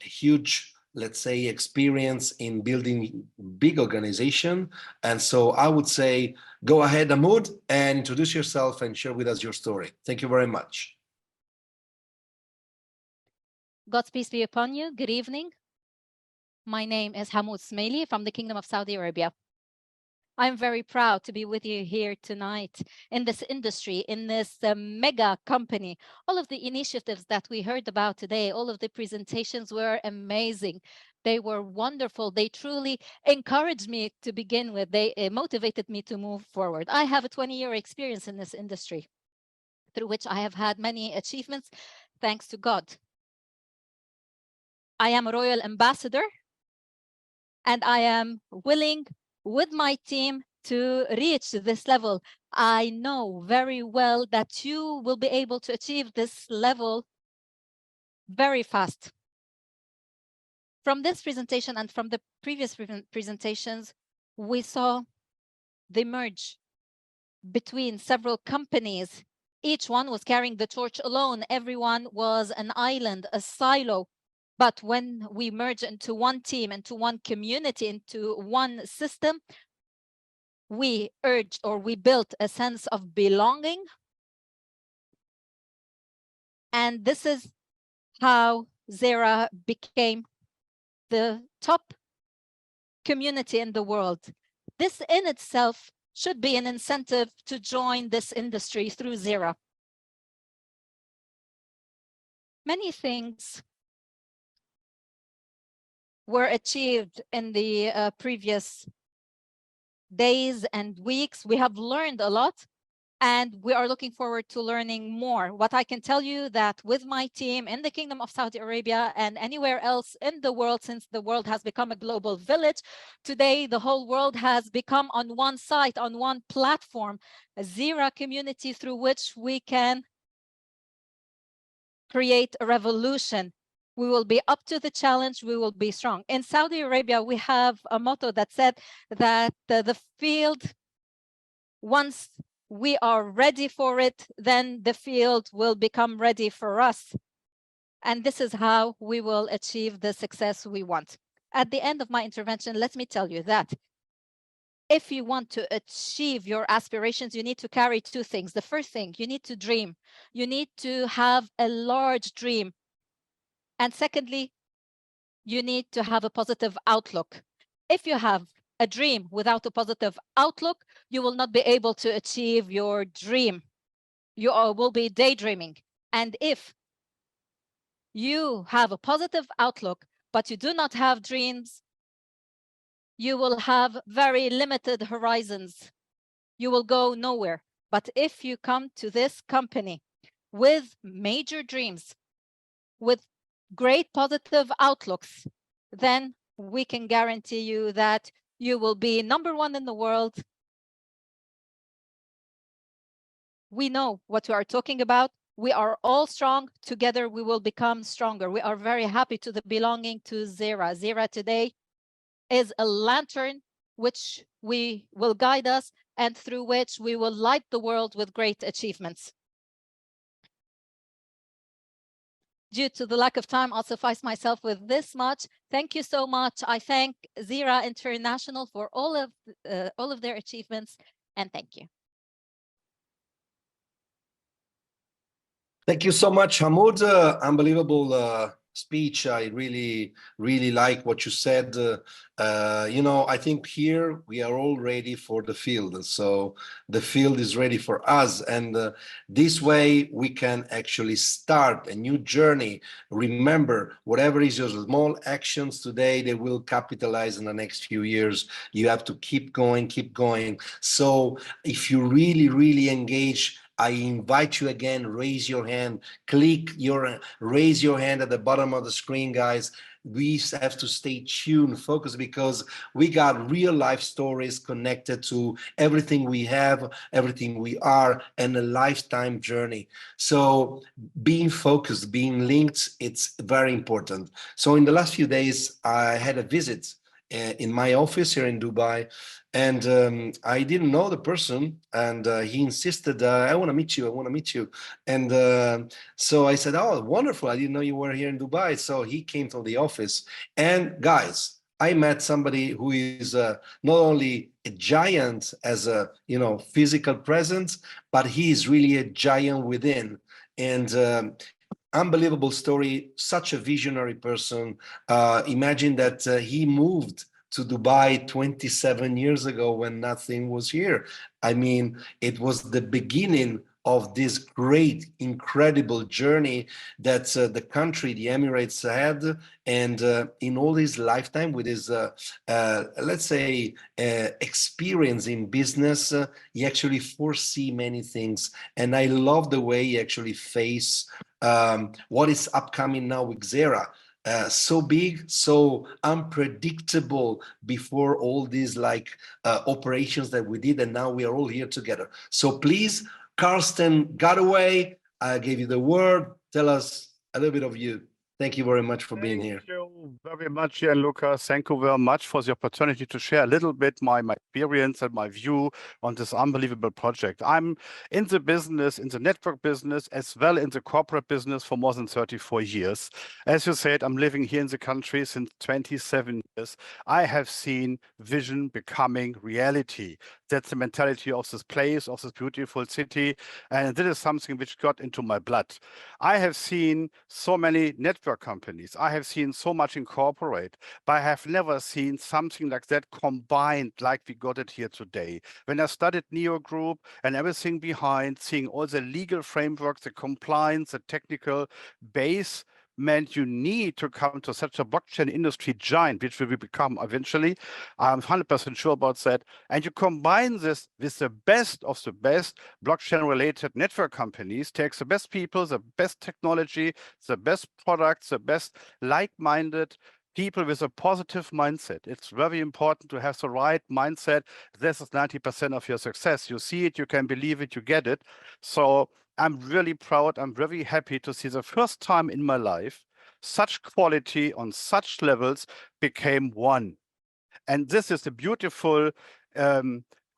huge, let's say, experience in building big organization. And so I would say, go ahead, Hamoud, and introduce yourself and share with us your story. Thank you very much. God's peace be upon you. Good evening. My name is Hamoud Smaili from the Kingdom of Saudi Arabia. I'm very proud to be with you here tonight in this industry, in this mega company. All of the initiatives that we heard about today, all of the presentations were amazing. They were wonderful. They truly encouraged me to begin with. They motivated me to move forward. I have a 20-year experience in this industry, through which I have had many achievements, thanks to God. I am a royal ambassador, and I am willing with my team to reach this level. I know very well that you will be able to achieve this level very fast. From this presentation and from the previous presentations, we saw the merge between several companies. Each one was carrying the torch alone. Everyone was an island, a silo. But when we merge into one team, into one community, into one system, we built a sense of belonging. And this is how XERA became the top community in the world. This in itself should be an incentive to join this industry through XERA. Many things were achieved in the previous days and weeks. We have learned a lot, and we are looking forward to learning more. What I can tell you that with my team in the Kingdom of Saudi Arabia and anywhere else in the world, since the world has become a global village, today the whole world has become on one site, on one platform, a XERA community through which we can create a revolution. We will be up to the challenge. We will be strong. In Saudi Arabia, we have a motto that said that the field, once we are ready for it, then the field will become ready for us. And this is how we will achieve the success we want. At the end of my intervention, let me tell you that if you want to achieve your aspirations, you need to carry 2 things. The first thing, you need to dream. You need to have a large dream. And secondly, you need to have a positive outlook. If you have a dream without a positive outlook, you will not be able to achieve your dream. You will be daydreaming. And if you have a positive outlook, but you do not have dreams, you will have very limited horizons. You will go nowhere. But if you come to this company with major dreams, with great positive outlooks, then we can guarantee you that you will be #1 in the world. We know what we are talking about. We are all strong. Together, we will become stronger. We are very happy to the belonging to XERA. XERA today is a lantern which we will guide us and through which we will light the world with great achievements. Due to the lack of time, I'll suffice myself with this much. Thank you so much. I thank XERA International for all of their achievements, and thank you. Thank you so much, Hamoud. Unbelievable speech. I really like what you said. You know, I think here we are all ready for the field. So the field is ready for us. And this way we can actually start a new journey. Remember, whatever is your small actions today, they will capitalize in the next few years. You have to keep going, keep going. So if you really engage, I invite you again, raise your hand, raise your hand at the bottom of the screen, guys. We have to stay tuned, focused, because we got real life stories connected to everything we have, everything we are, and a lifetime journey. So being focused, being linked, it's very important. So in the last few days, I had a visit in my office here in Dubai, and I didn't know the person, and he insisted, I want to meet you, I want to meet you. And so I said, oh, wonderful, I didn't know you were here in Dubai. So he came to the office, and guys, I met somebody who is not only a giant as a, you know, physical presence, but he is really a giant within. And unbelievable story, such a visionary person. Imagine that he moved to Dubai 27 years ago when nothing was here. I mean, it was the beginning of this great, incredible journey that the country, the Emirates had, and in all his lifetime with his, let's say, experience in business, he actually foresee many things. And I love the way he actually face what is upcoming now with XERA. So big, so unpredictable before all these operations that we did, and now we are all here together. So please, Karsten Gadaway, I gave you the word. Tell us a little bit of you. Thank you very much for being here. Thank you very much, Gianluca. Thank you very much for the opportunity to share a little bit my experience and my view on this unbelievable project. I'm in the business, in the network business, as well in the corporate business for more than 34 years. As you said, I'm living here in the country since 27 years. I have seen vision becoming reality. That's the mentality of this place, of this beautiful city. And this is something which got into my blood. I have seen so many network companies. I have seen so much incorporate, but I have never seen something like that combined like we got it here today. When I studied Neo Group and everything behind, seeing all the legal framework, the compliance, the technical base, meant you need to come to such a blockchain industry giant, which we will become eventually. I'm 100% sure about that. And you combine this with the best of the best blockchain-related network companies, takes the best people, the best technology, the best products, the best like-minded people with a positive mindset. It's very important to have the right mindset. This is 90% of your success. You see it, you can believe it, you get it. So I'm really proud. I'm very happy to see the first time in my life such quality on such levels became one. And this is a beautiful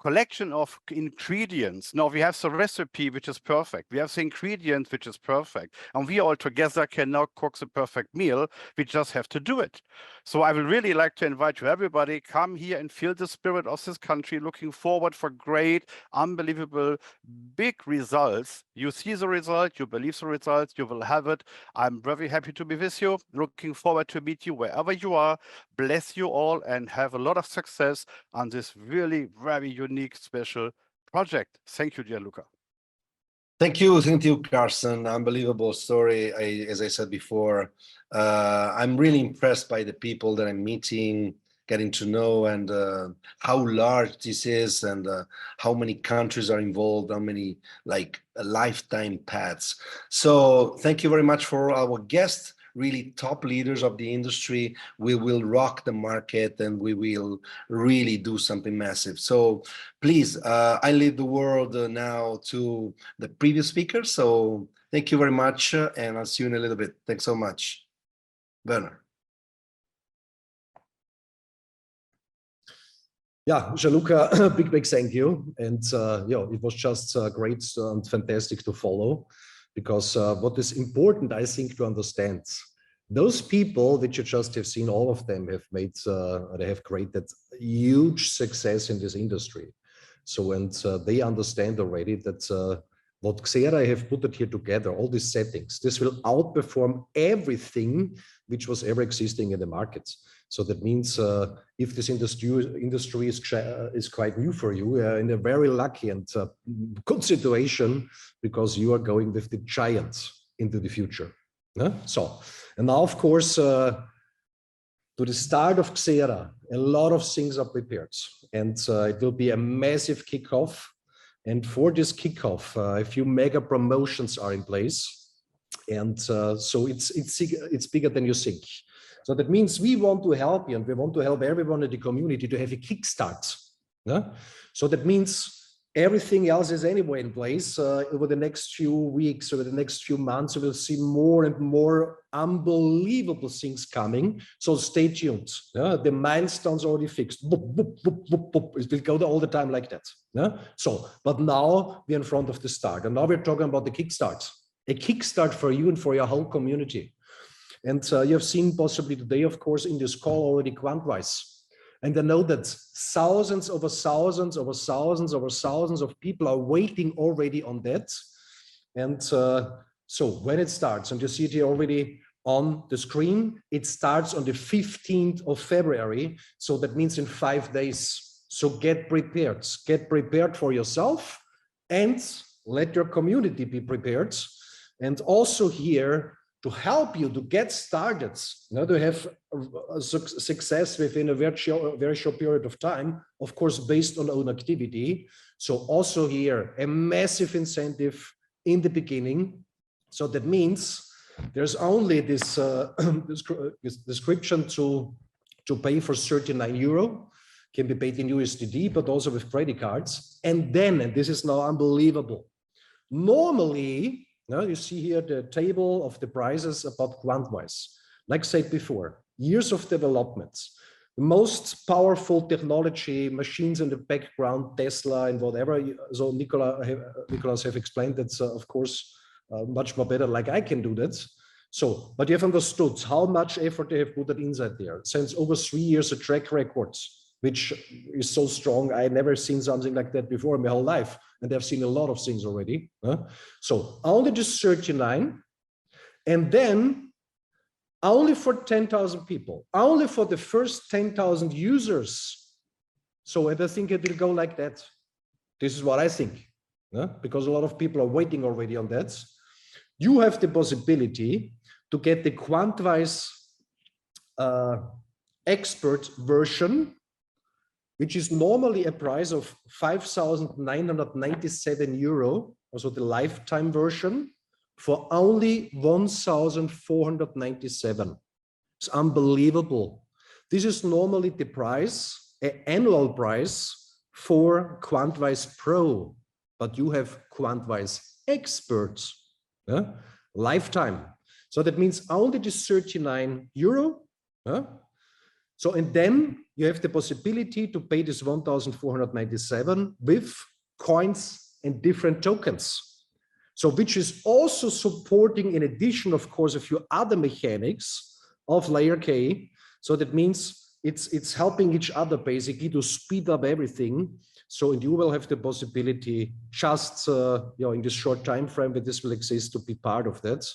collection of ingredients. Now we have the recipe, which is perfect. We have the ingredients, which is perfect. And we all together can now cook the perfect meal. We just have to do it. So I would really like to invite you, everybody, come here and feel the spirit of this country, looking forward for great, unbelievable, big results. You see the result, you believe the results, you will have it. I'm very happy to be with you. Looking forward to meet you wherever you are. Bless you all and have a lot of success on this really very unique, special project. Thank you, Gianluca. Thank you, Carsten. Unbelievable story. As I said before, I'm really impressed by the people that I'm meeting, getting to know, and how large this is, and how many countries are involved, how many lifetime paths. So thank you very much for our guests. Really top leaders of the industry. We will rock the market, and we will really do something massive. So please, I leave the word now to the previous speaker. So thank you very much, and I'll see you in a little bit. Thanks so much. Werner. Yeah, Gianluca, big thank you. And it was just great and fantastic to follow, because what is important, I think, to understand, those people which you just have seen, all of them have made, they have created huge success in this industry. So, and they understand already that what XERA have put it here together, all these settings, this will outperform everything which was ever existing in the markets. So that means if this industry is quite new for you, in a very lucky and good situation, because you are going with the giants into the future. So, and now, of course, to the start of XERA, a lot of things are prepared, and it will be a massive kickoff. And for this kickoff, a few mega promotions are in place, and so it's bigger than you think. So that means we want to help you, and we want to help everyone in the community to have a kickstart. So that means everything else is anyway in place. Over the next few weeks, over the next few months, we will see more and more unbelievable things coming. So stay tuned. The milestones already fixed. Boop, boop, boop, boop, boop. It will go all the time like that. So, but now we're in front of the start, and now we're talking about the kickstart. A kickstart for you and for your whole community. And you have seen possibly today, of course, in this call already Quantwise. And I know that thousands over thousands over thousands over thousands of people are waiting already on that. And so when it starts, and you see it here already on the screen, it starts on the 15th of February. So that means in 5 days. So get prepared for yourself, and let your community be prepared. And also here, to help you to get started, to have a success within a very short period of time, of course, based on own activity. So also here, a massive incentive in the beginning. So that means there's only this description to pay for €39, can be paid in USD, but also with credit cards. And then, and this is now unbelievable, normally, now you see here the table of the prices about Quantwise. Like I said before, years of developments, the most powerful technology, machines in the background, Tesla and whatever. So Nicolas have explained that, of course, much more better, like I can do that. So, but you have understood how much effort they have put that inside there. Since over 3 years, a track record, which is so strong. I never seen something like that before in my whole life. And I've seen a lot of things already. So only just 39, and then only for 10,000 people, only for the first 10,000 users. So I think it will go like that. This is what I think, because a lot of people are waiting already on that. You have the possibility to get the Quantwise expert version, which is normally a price of €5,997, also the lifetime version, for only 1,497. It's unbelievable. This is normally the price, an annual price for Quantwise Pro, but you have Quantwise Experts, lifetime. So that means only the €39. So, and then you have the possibility to pay this 1,497 with coins and different tokens. So, which is also supporting, in addition, of course, a few other mechanics of layer K. So that means it's helping each other basically to speed up everything. So, and you will have the possibility just, in this short time frame that this will exist, to be part of that,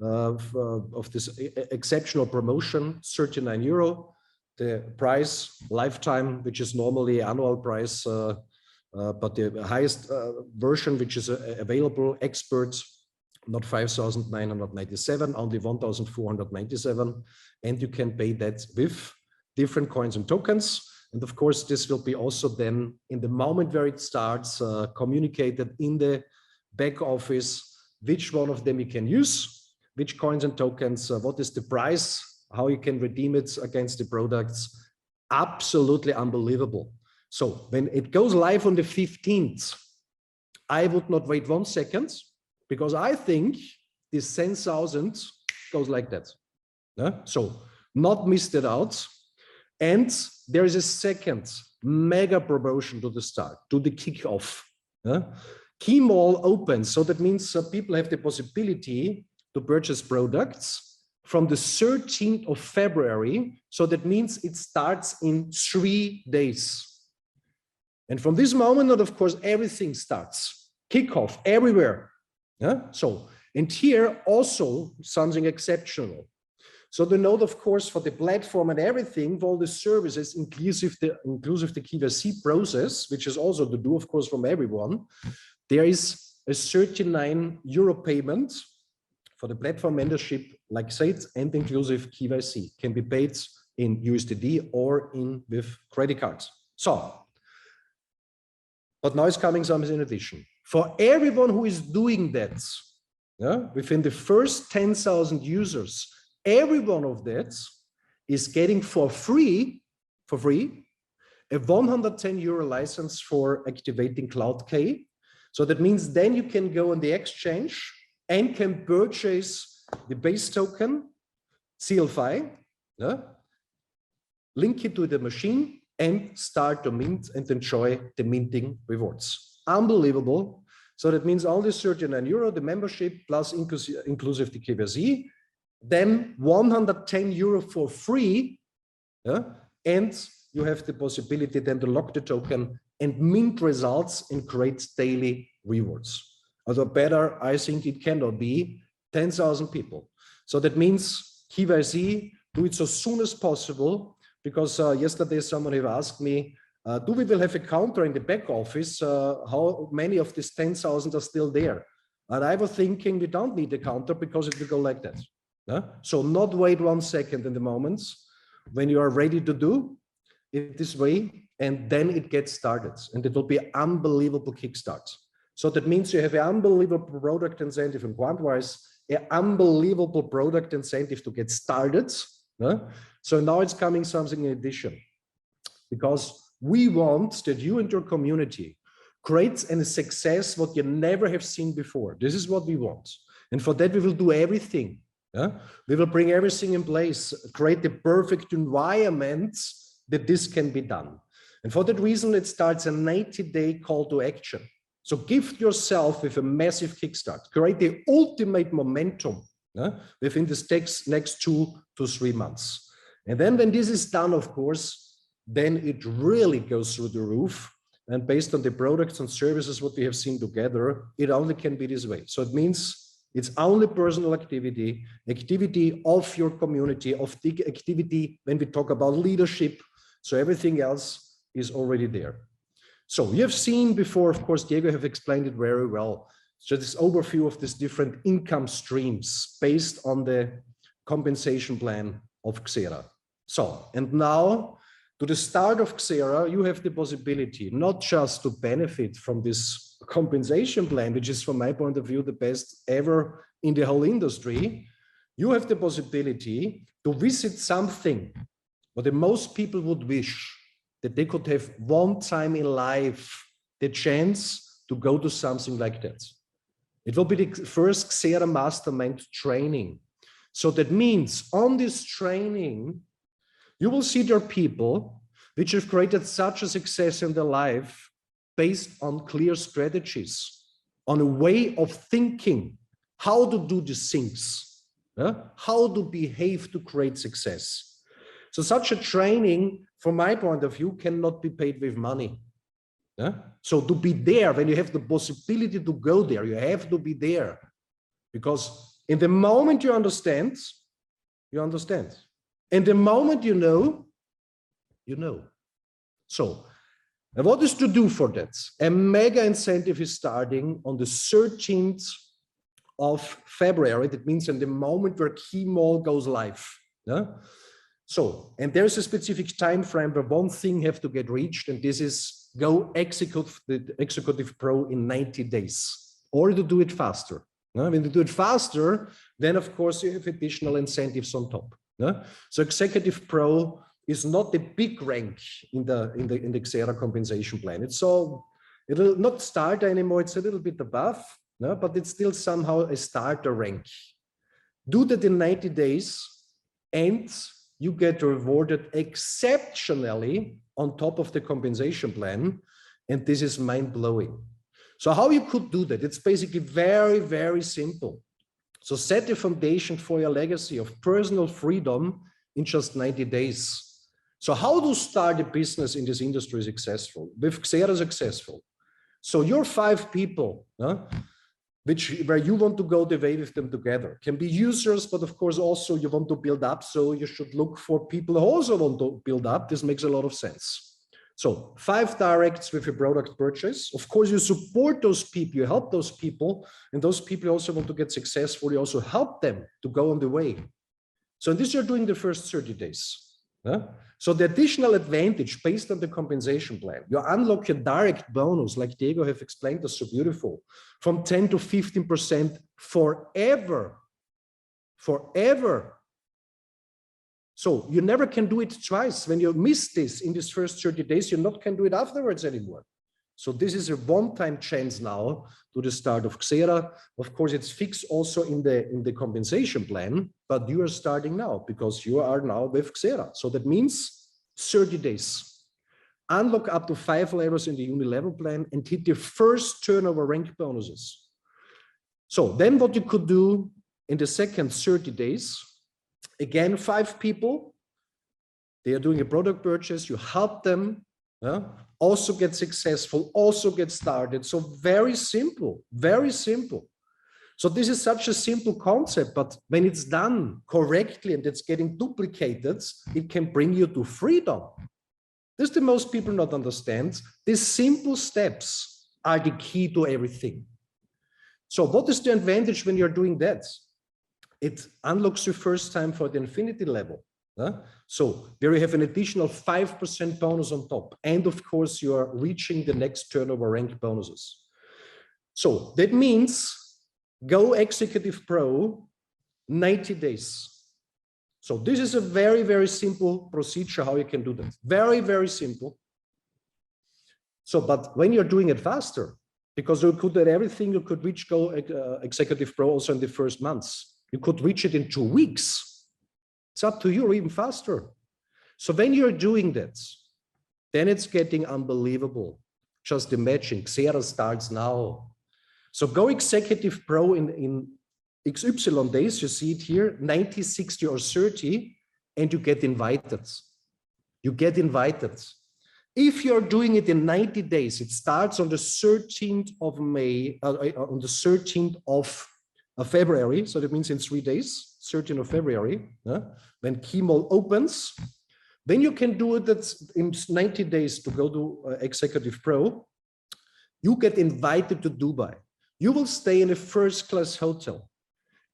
of this exceptional promotion, €39. The price lifetime, which is normally annual price, but the highest version, which is available, experts, not 5,997, only 1,497, and you can pay that with different coins and tokens. And of course, this will be also then, in the moment where it starts, communicated in the back office, which one of them you can use, which coins and tokens, what is the price, how you can redeem it against the products. Absolutely unbelievable. So when it goes live on the 15th, I would not wait 1 second, because I think this 10,000 goes like that. So not missed it out. And there is a second mega promotion to the start, to the kickoff. Key mall opens, so that means people have the possibility to purchase products from the 13th of February. So that means it starts in 3 days. And from this moment on, of course, everything starts. Kickoff everywhere. So, and here also something exceptional. So the note, of course, for the platform and everything, for all the services, inclusive the KYC process, which is also to do, of course, from everyone, there is a 39 euro payment for the platform membership, like I said, and inclusive KYC can be paid in USDD or with credit cards. So, but now it's coming something in addition. For everyone who is doing that, within the first 10,000 users, every one of that is getting for free, a 110 euro license for activating CloudK. So that means then you can go on the exchange and can purchase the base token, CLFI, link it to the machine and start to mint and enjoy the minting rewards. Unbelievable. So that means only 39 euro, the membership plus inclusive the KYC, then 110 euro for free, and you have the possibility then to lock the token and mint results and create daily rewards. Although better, I think it cannot be 10,000 people. So that means KYC, do it so soon as possible, because yesterday someone have asked me, do we will have a counter in the back office? How many of these 10,000 are still there? And I was thinking we don't need a counter because it will go like that. So not wait 1 second in the moments when you are ready to do it this way, and then it gets started, and it will be an unbelievable kickstart. So that means you have an unbelievable product incentive in quant-wise, an unbelievable product incentive to get started. So now it's coming something in addition, because we want that you and your community create a success what you never have seen before. This is what we want. And for that, we will do everything. We will bring everything in place, create the perfect environment that this can be done. And for that reason, it starts a 90-day call to action. So gift yourself with a massive kickstart, create the ultimate momentum within the next 2 to 3 months. And then when this is done, of course, then it really goes through the roof. And based on the products and services, what we have seen together, it only can be this way. So it means it's only personal activity of your community, of the activity when we talk about leadership. So everything else is already there. So you have seen before, of course, Diego have explained it very well. So this overview of these different income streams based on the compensation plan of XERA. So, and now to the start of XERA, you have the possibility not just to benefit from this compensation plan, which is from my point of view, the best ever in the whole industry. You have the possibility to visit something what the most people would wish, that they could have one time in life the chance to go to something like that. It will be the first XERA Mastermind training. So that means on this training, you will see there are people which have created such a success in their life based on clear strategies, on a way of thinking, how to do these things, how to behave to create success. So such a training, from my point of view, cannot be paid with money. So to be there, when you have the possibility to go there, you have to be there. Because in the moment you understand, you understand. And the moment you know, you know. So, and what is to do for that? A mega incentive is starting on the 13th of February. That means in the moment where Key Mall goes live. So, and there's a specific time frame where one thing have to get reached, and this is go execute the Executive Pro in 90 days, or to do it faster. When you do it faster, then of course you have additional incentives on top. So Executive Pro is not the big rank in the XERA compensation plan. It's so, it'll not start anymore. It's a little bit above, but it's still somehow a starter rank. Do that in 90 days, and you get rewarded exceptionally on top of the compensation plan. And this is mind-blowing. So how you could do that? It's basically very, very simple. So set the foundation for your legacy of personal freedom in just 90 days. So how to start a business in this industry successful? With XERA successful. So your 5 people, where you want to go the way with them together. Can be users, but of course also you want to build up. So you should look for people who also want to build up. This makes a lot of sense. So 5 directs with a product purchase. Of course, you support those people, you help those people, and those people also want to get successful. You also help them to go on the way. So this you're doing the first 30 days. So the additional advantage based on the compensation plan, you unlock your direct bonus, like Diego have explained us so beautiful, from 10 to 15% forever. Forever. So you never can do it twice. When you miss this in these first 30 days, you not can do it afterwards anymore. So this is a one-time chance now to the start of XERA. Of course, it's fixed also in the compensation plan, but you are starting now because you are now with XERA. So that means 30 days. Unlock up to 5 levels in the uni-level plan and hit your first turnover rank bonuses. So then what you could do in the second 30 days, again, 5 people, they are doing a product purchase, you help them, also get successful, also get started. So very simple, very simple. So this is such a simple concept, but when it's done correctly and it's getting duplicated, it can bring you to freedom. This is the most people not understand. These simple steps are the key to everything. So what is the advantage when you're doing that? It unlocks you first time for the infinity level. So there you have an additional 5% bonus on top. And of course, you are reaching the next turnover rank bonuses. So that means go Executive Pro 90 days. So this is a very, very simple procedure how you can do that. Very, very simple. So, but when you're doing it faster, because you could do everything, you could reach Go Executive Pro also in the first months. You could reach it in 2 weeks. It's up to you, or even faster. So when you're doing that, then it's getting unbelievable. Just imagine, XERA starts now. So Go Executive Pro in XY days, you see it here, 90, 60, or 30, and you get invited. You get invited. If you're doing it in 90 days, it starts on the 13th of May, on the 13th of February, so that means in 3 days, 13th of February, when Keymall opens, then you can do it in 90 days to go to Executive Pro. You get invited to Dubai. You will stay in a first-class hotel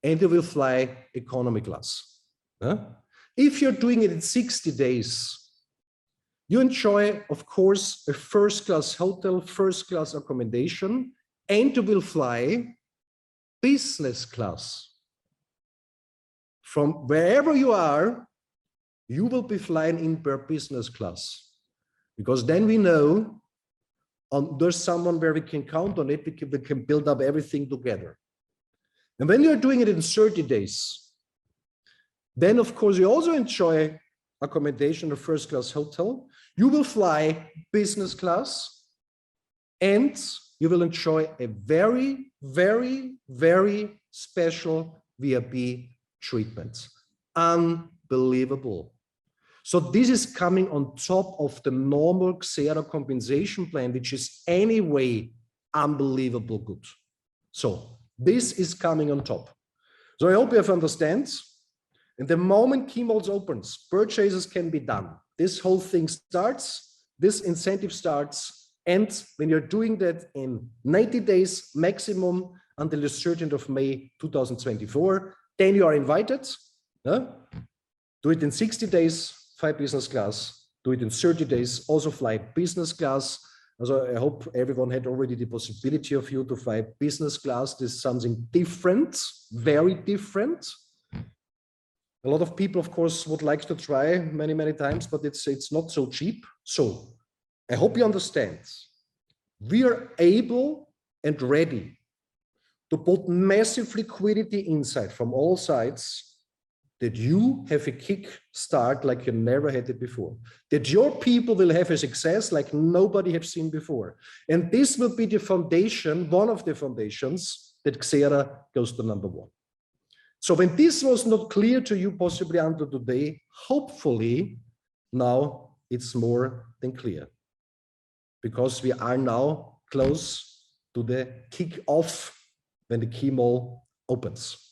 and you will fly economy class. If you're doing it in 60 days, you enjoy, of course, a first-class hotel, first-class accommodation, and you will fly business class. From wherever you are, you will be flying in per business class, because then we know there's someone where we can count on it, we can build up everything together. And when you're doing it in 30 days, then of course you also enjoy accommodation in a first-class hotel. You will fly business class and you will enjoy a very, very, very special VIP treatment. Unbelievable. So this is coming on top of the normal XERA compensation plan, which is anyway unbelievable good. So this is coming on top. So I hope you have understand. And the moment Keymall opens, purchases can be done. This whole thing starts, this incentive starts, and when you're doing that in 90 days maximum until the 13th of May 2024, then you are invited. Do it in 60 days, fly business class. Do it in 30 days, also fly business class. Also, I hope everyone had already the possibility of you to fly business class. This is something different, very different. A lot of people, of course, would like to try many, many times, but it's not so cheap. So I hope you understand. We are able and ready to put massive liquidity inside from all sides that you have a kick start like you never had it before, that your people will have a success like nobody have seen before. And this will be the foundation, one of the foundations that XERA goes to number one. So when this was not clear to you possibly until today, hopefully now it's more than clear, because we are now close to the kick-off when the chemo opens.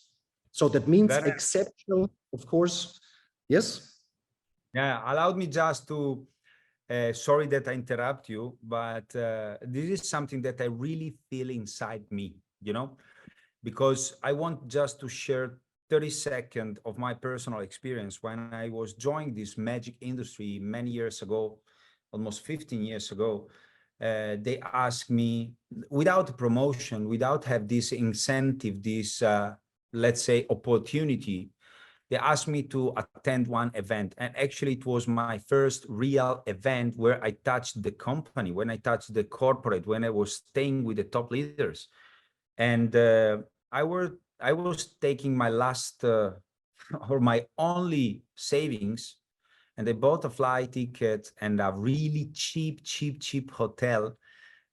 So that means exceptional, of course. Yes? Yeah, allowed me just to, sorry that I interrupt you, but this is something that I really feel inside me, you know, because I want just to share 30 seconds of my personal experience when I was joining this magic industry many years ago, almost 15 years ago. They asked me, without a promotion, without have this incentive, this let's say opportunity, they asked me to attend one event. And actually it was my first real event where I touched the company, when I touched the corporate, when I was staying with the top leaders. And I was taking my last or my only savings, and I bought a flight ticket and a really cheap hotel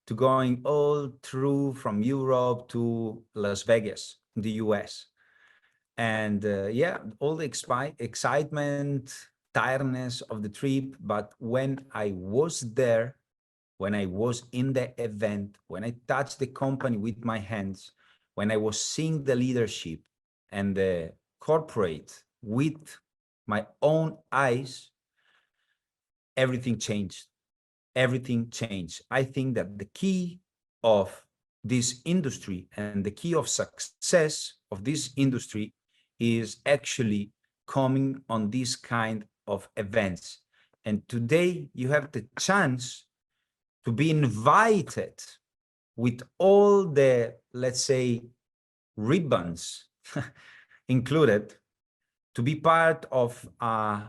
to going all through from Europe to Las Vegas, the US. And yeah, all the excitement, tiredness of the trip. But when I was there, when I was in the event, when I touched the company with my hands, when I was seeing the leadership and the corporate with my own eyes, everything changed. Everything changed. I think that the key of this industry and the key of success of this industry is actually coming on this kind of events. And today you have the chance to be invited with all the, let's say, ribbons included, to be part of a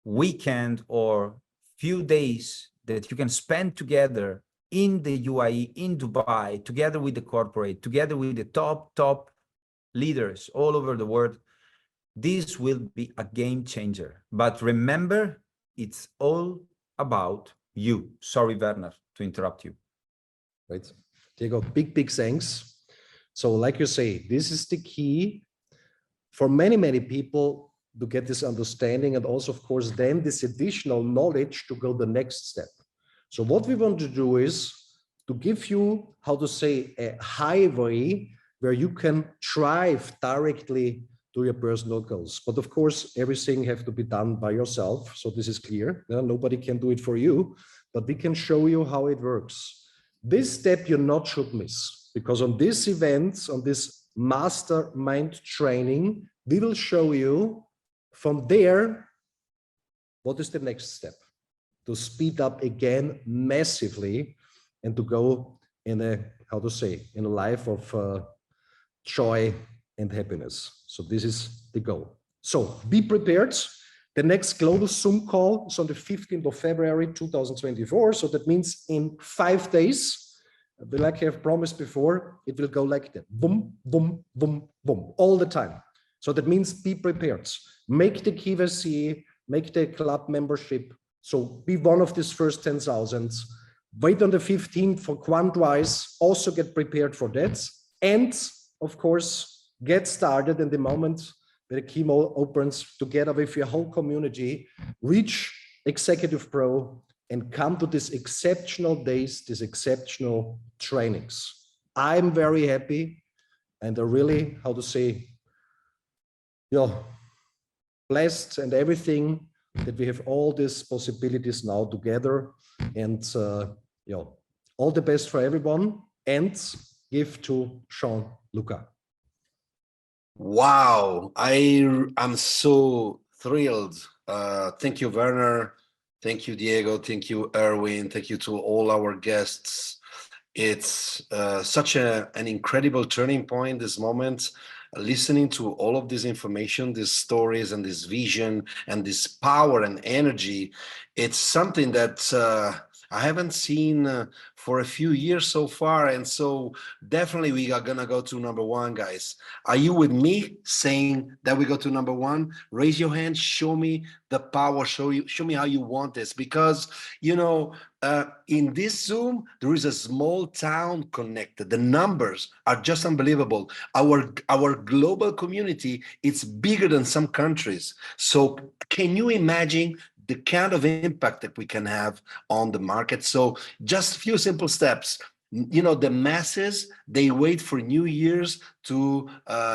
weekend or few days that you can spend together in the UAE, in Dubai, together with the corporate, together with the top leaders all over the world. This will be a game changer. But remember, it's all about you. Sorry, Werner, to interrupt you. Right. Diego, big thanks. So like you say, this is the key for many people to get this understanding, and also, of course, then this additional knowledge to go the next step. So what we want to do is to give you, how to say, a highway where you can drive directly to your personal goals. But of course, everything has to be done by yourself. So this is clear. Nobody can do it for you, but we can show you how it works. This step you not should miss, because on this event, on this mastermind training, we will show you from there, what is the next step to speed up again massively and to go in a, how to say, in a life of joy and happiness. So this is the goal. So be prepared. The next global Zoom call is on the 15th of February, 2024. So that means in 5 days, like I have promised before, it will go like that. Boom, boom, boom, boom, all the time. So that means be prepared. Make the KYC, make the club membership. So be one of these first 10,000. Wait on the 15th for Quantwise. Also get prepared for that. And of course, get started in the moment where the chemo opens together with your whole community. Reach Executive Pro and come to these exceptional days, these exceptional trainings. I'm very happy and I really, how to say, blessed and everything that we have all these possibilities now together. And all the best for everyone, and give to Jean-Luc. Wow, I'm so thrilled. Thank you, Werner. Thank you, Diego. Thank you, Erwin. Thank you to all our guests. It's such an incredible turning point, this moment. Listening to all of this information, these stories and this vision and this power and energy, it's something that I haven't seen for a few years so far. And so definitely we are gonna go to number one, guys. Are you with me saying that we go to number one? Raise your hand, show me the power, show me how you want this. Because, you know, in this Zoom, there is a small town connected. The numbers are just unbelievable. Our global community, it's bigger than some countries. So can you imagine the kind of impact that we can have on the market? So just a few simple steps. You know, the masses, they wait for New Year's to,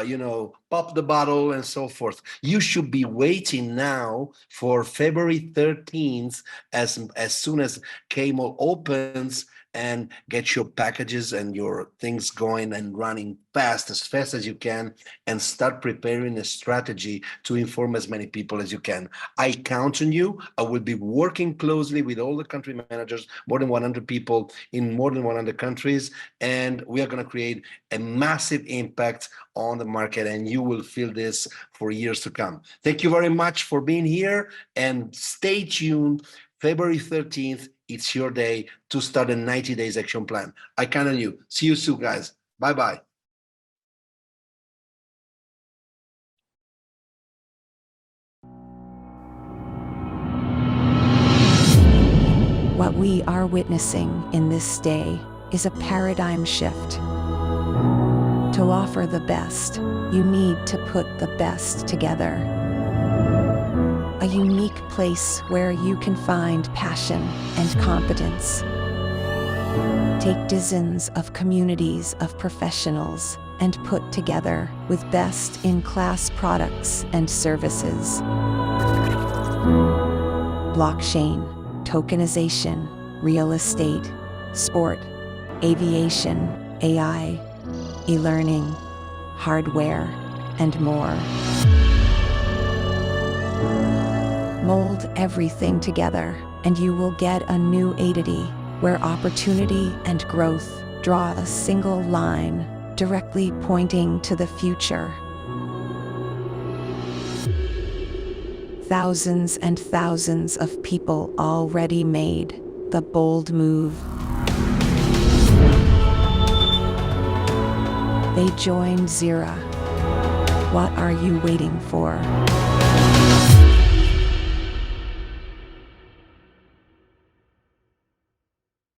you know, pop the bottle and so forth. You should be waiting now for February 13th, as soon as KMO opens, and get your packages and your things going and running fast as you can, and start preparing a strategy to inform as many people as you can. I count on you. I will be working closely with all the country managers, more than 100 people in more than 100 countries, and we are going to create a massive impact on the market, and you will feel this for years to come. Thank you very much for being here, and stay tuned. February 13th, it's your day to start a 90 days action plan. I count on you. See you soon, guys. Bye-bye. What we are witnessing in this day is a paradigm shift. To offer the best, you need to put the best together. A unique place where you can find passion and competence. Take dozens of communities of professionals and put together with best-in-class products and services. Blockchain, tokenization, real estate, sport, aviation, AI, e-learning, hardware, and more. Mold everything together, and you will get a new entity where opportunity and growth draw a single line directly pointing to the future. Thousands and thousands of people already made the bold move. They joined XERA. What are you waiting for?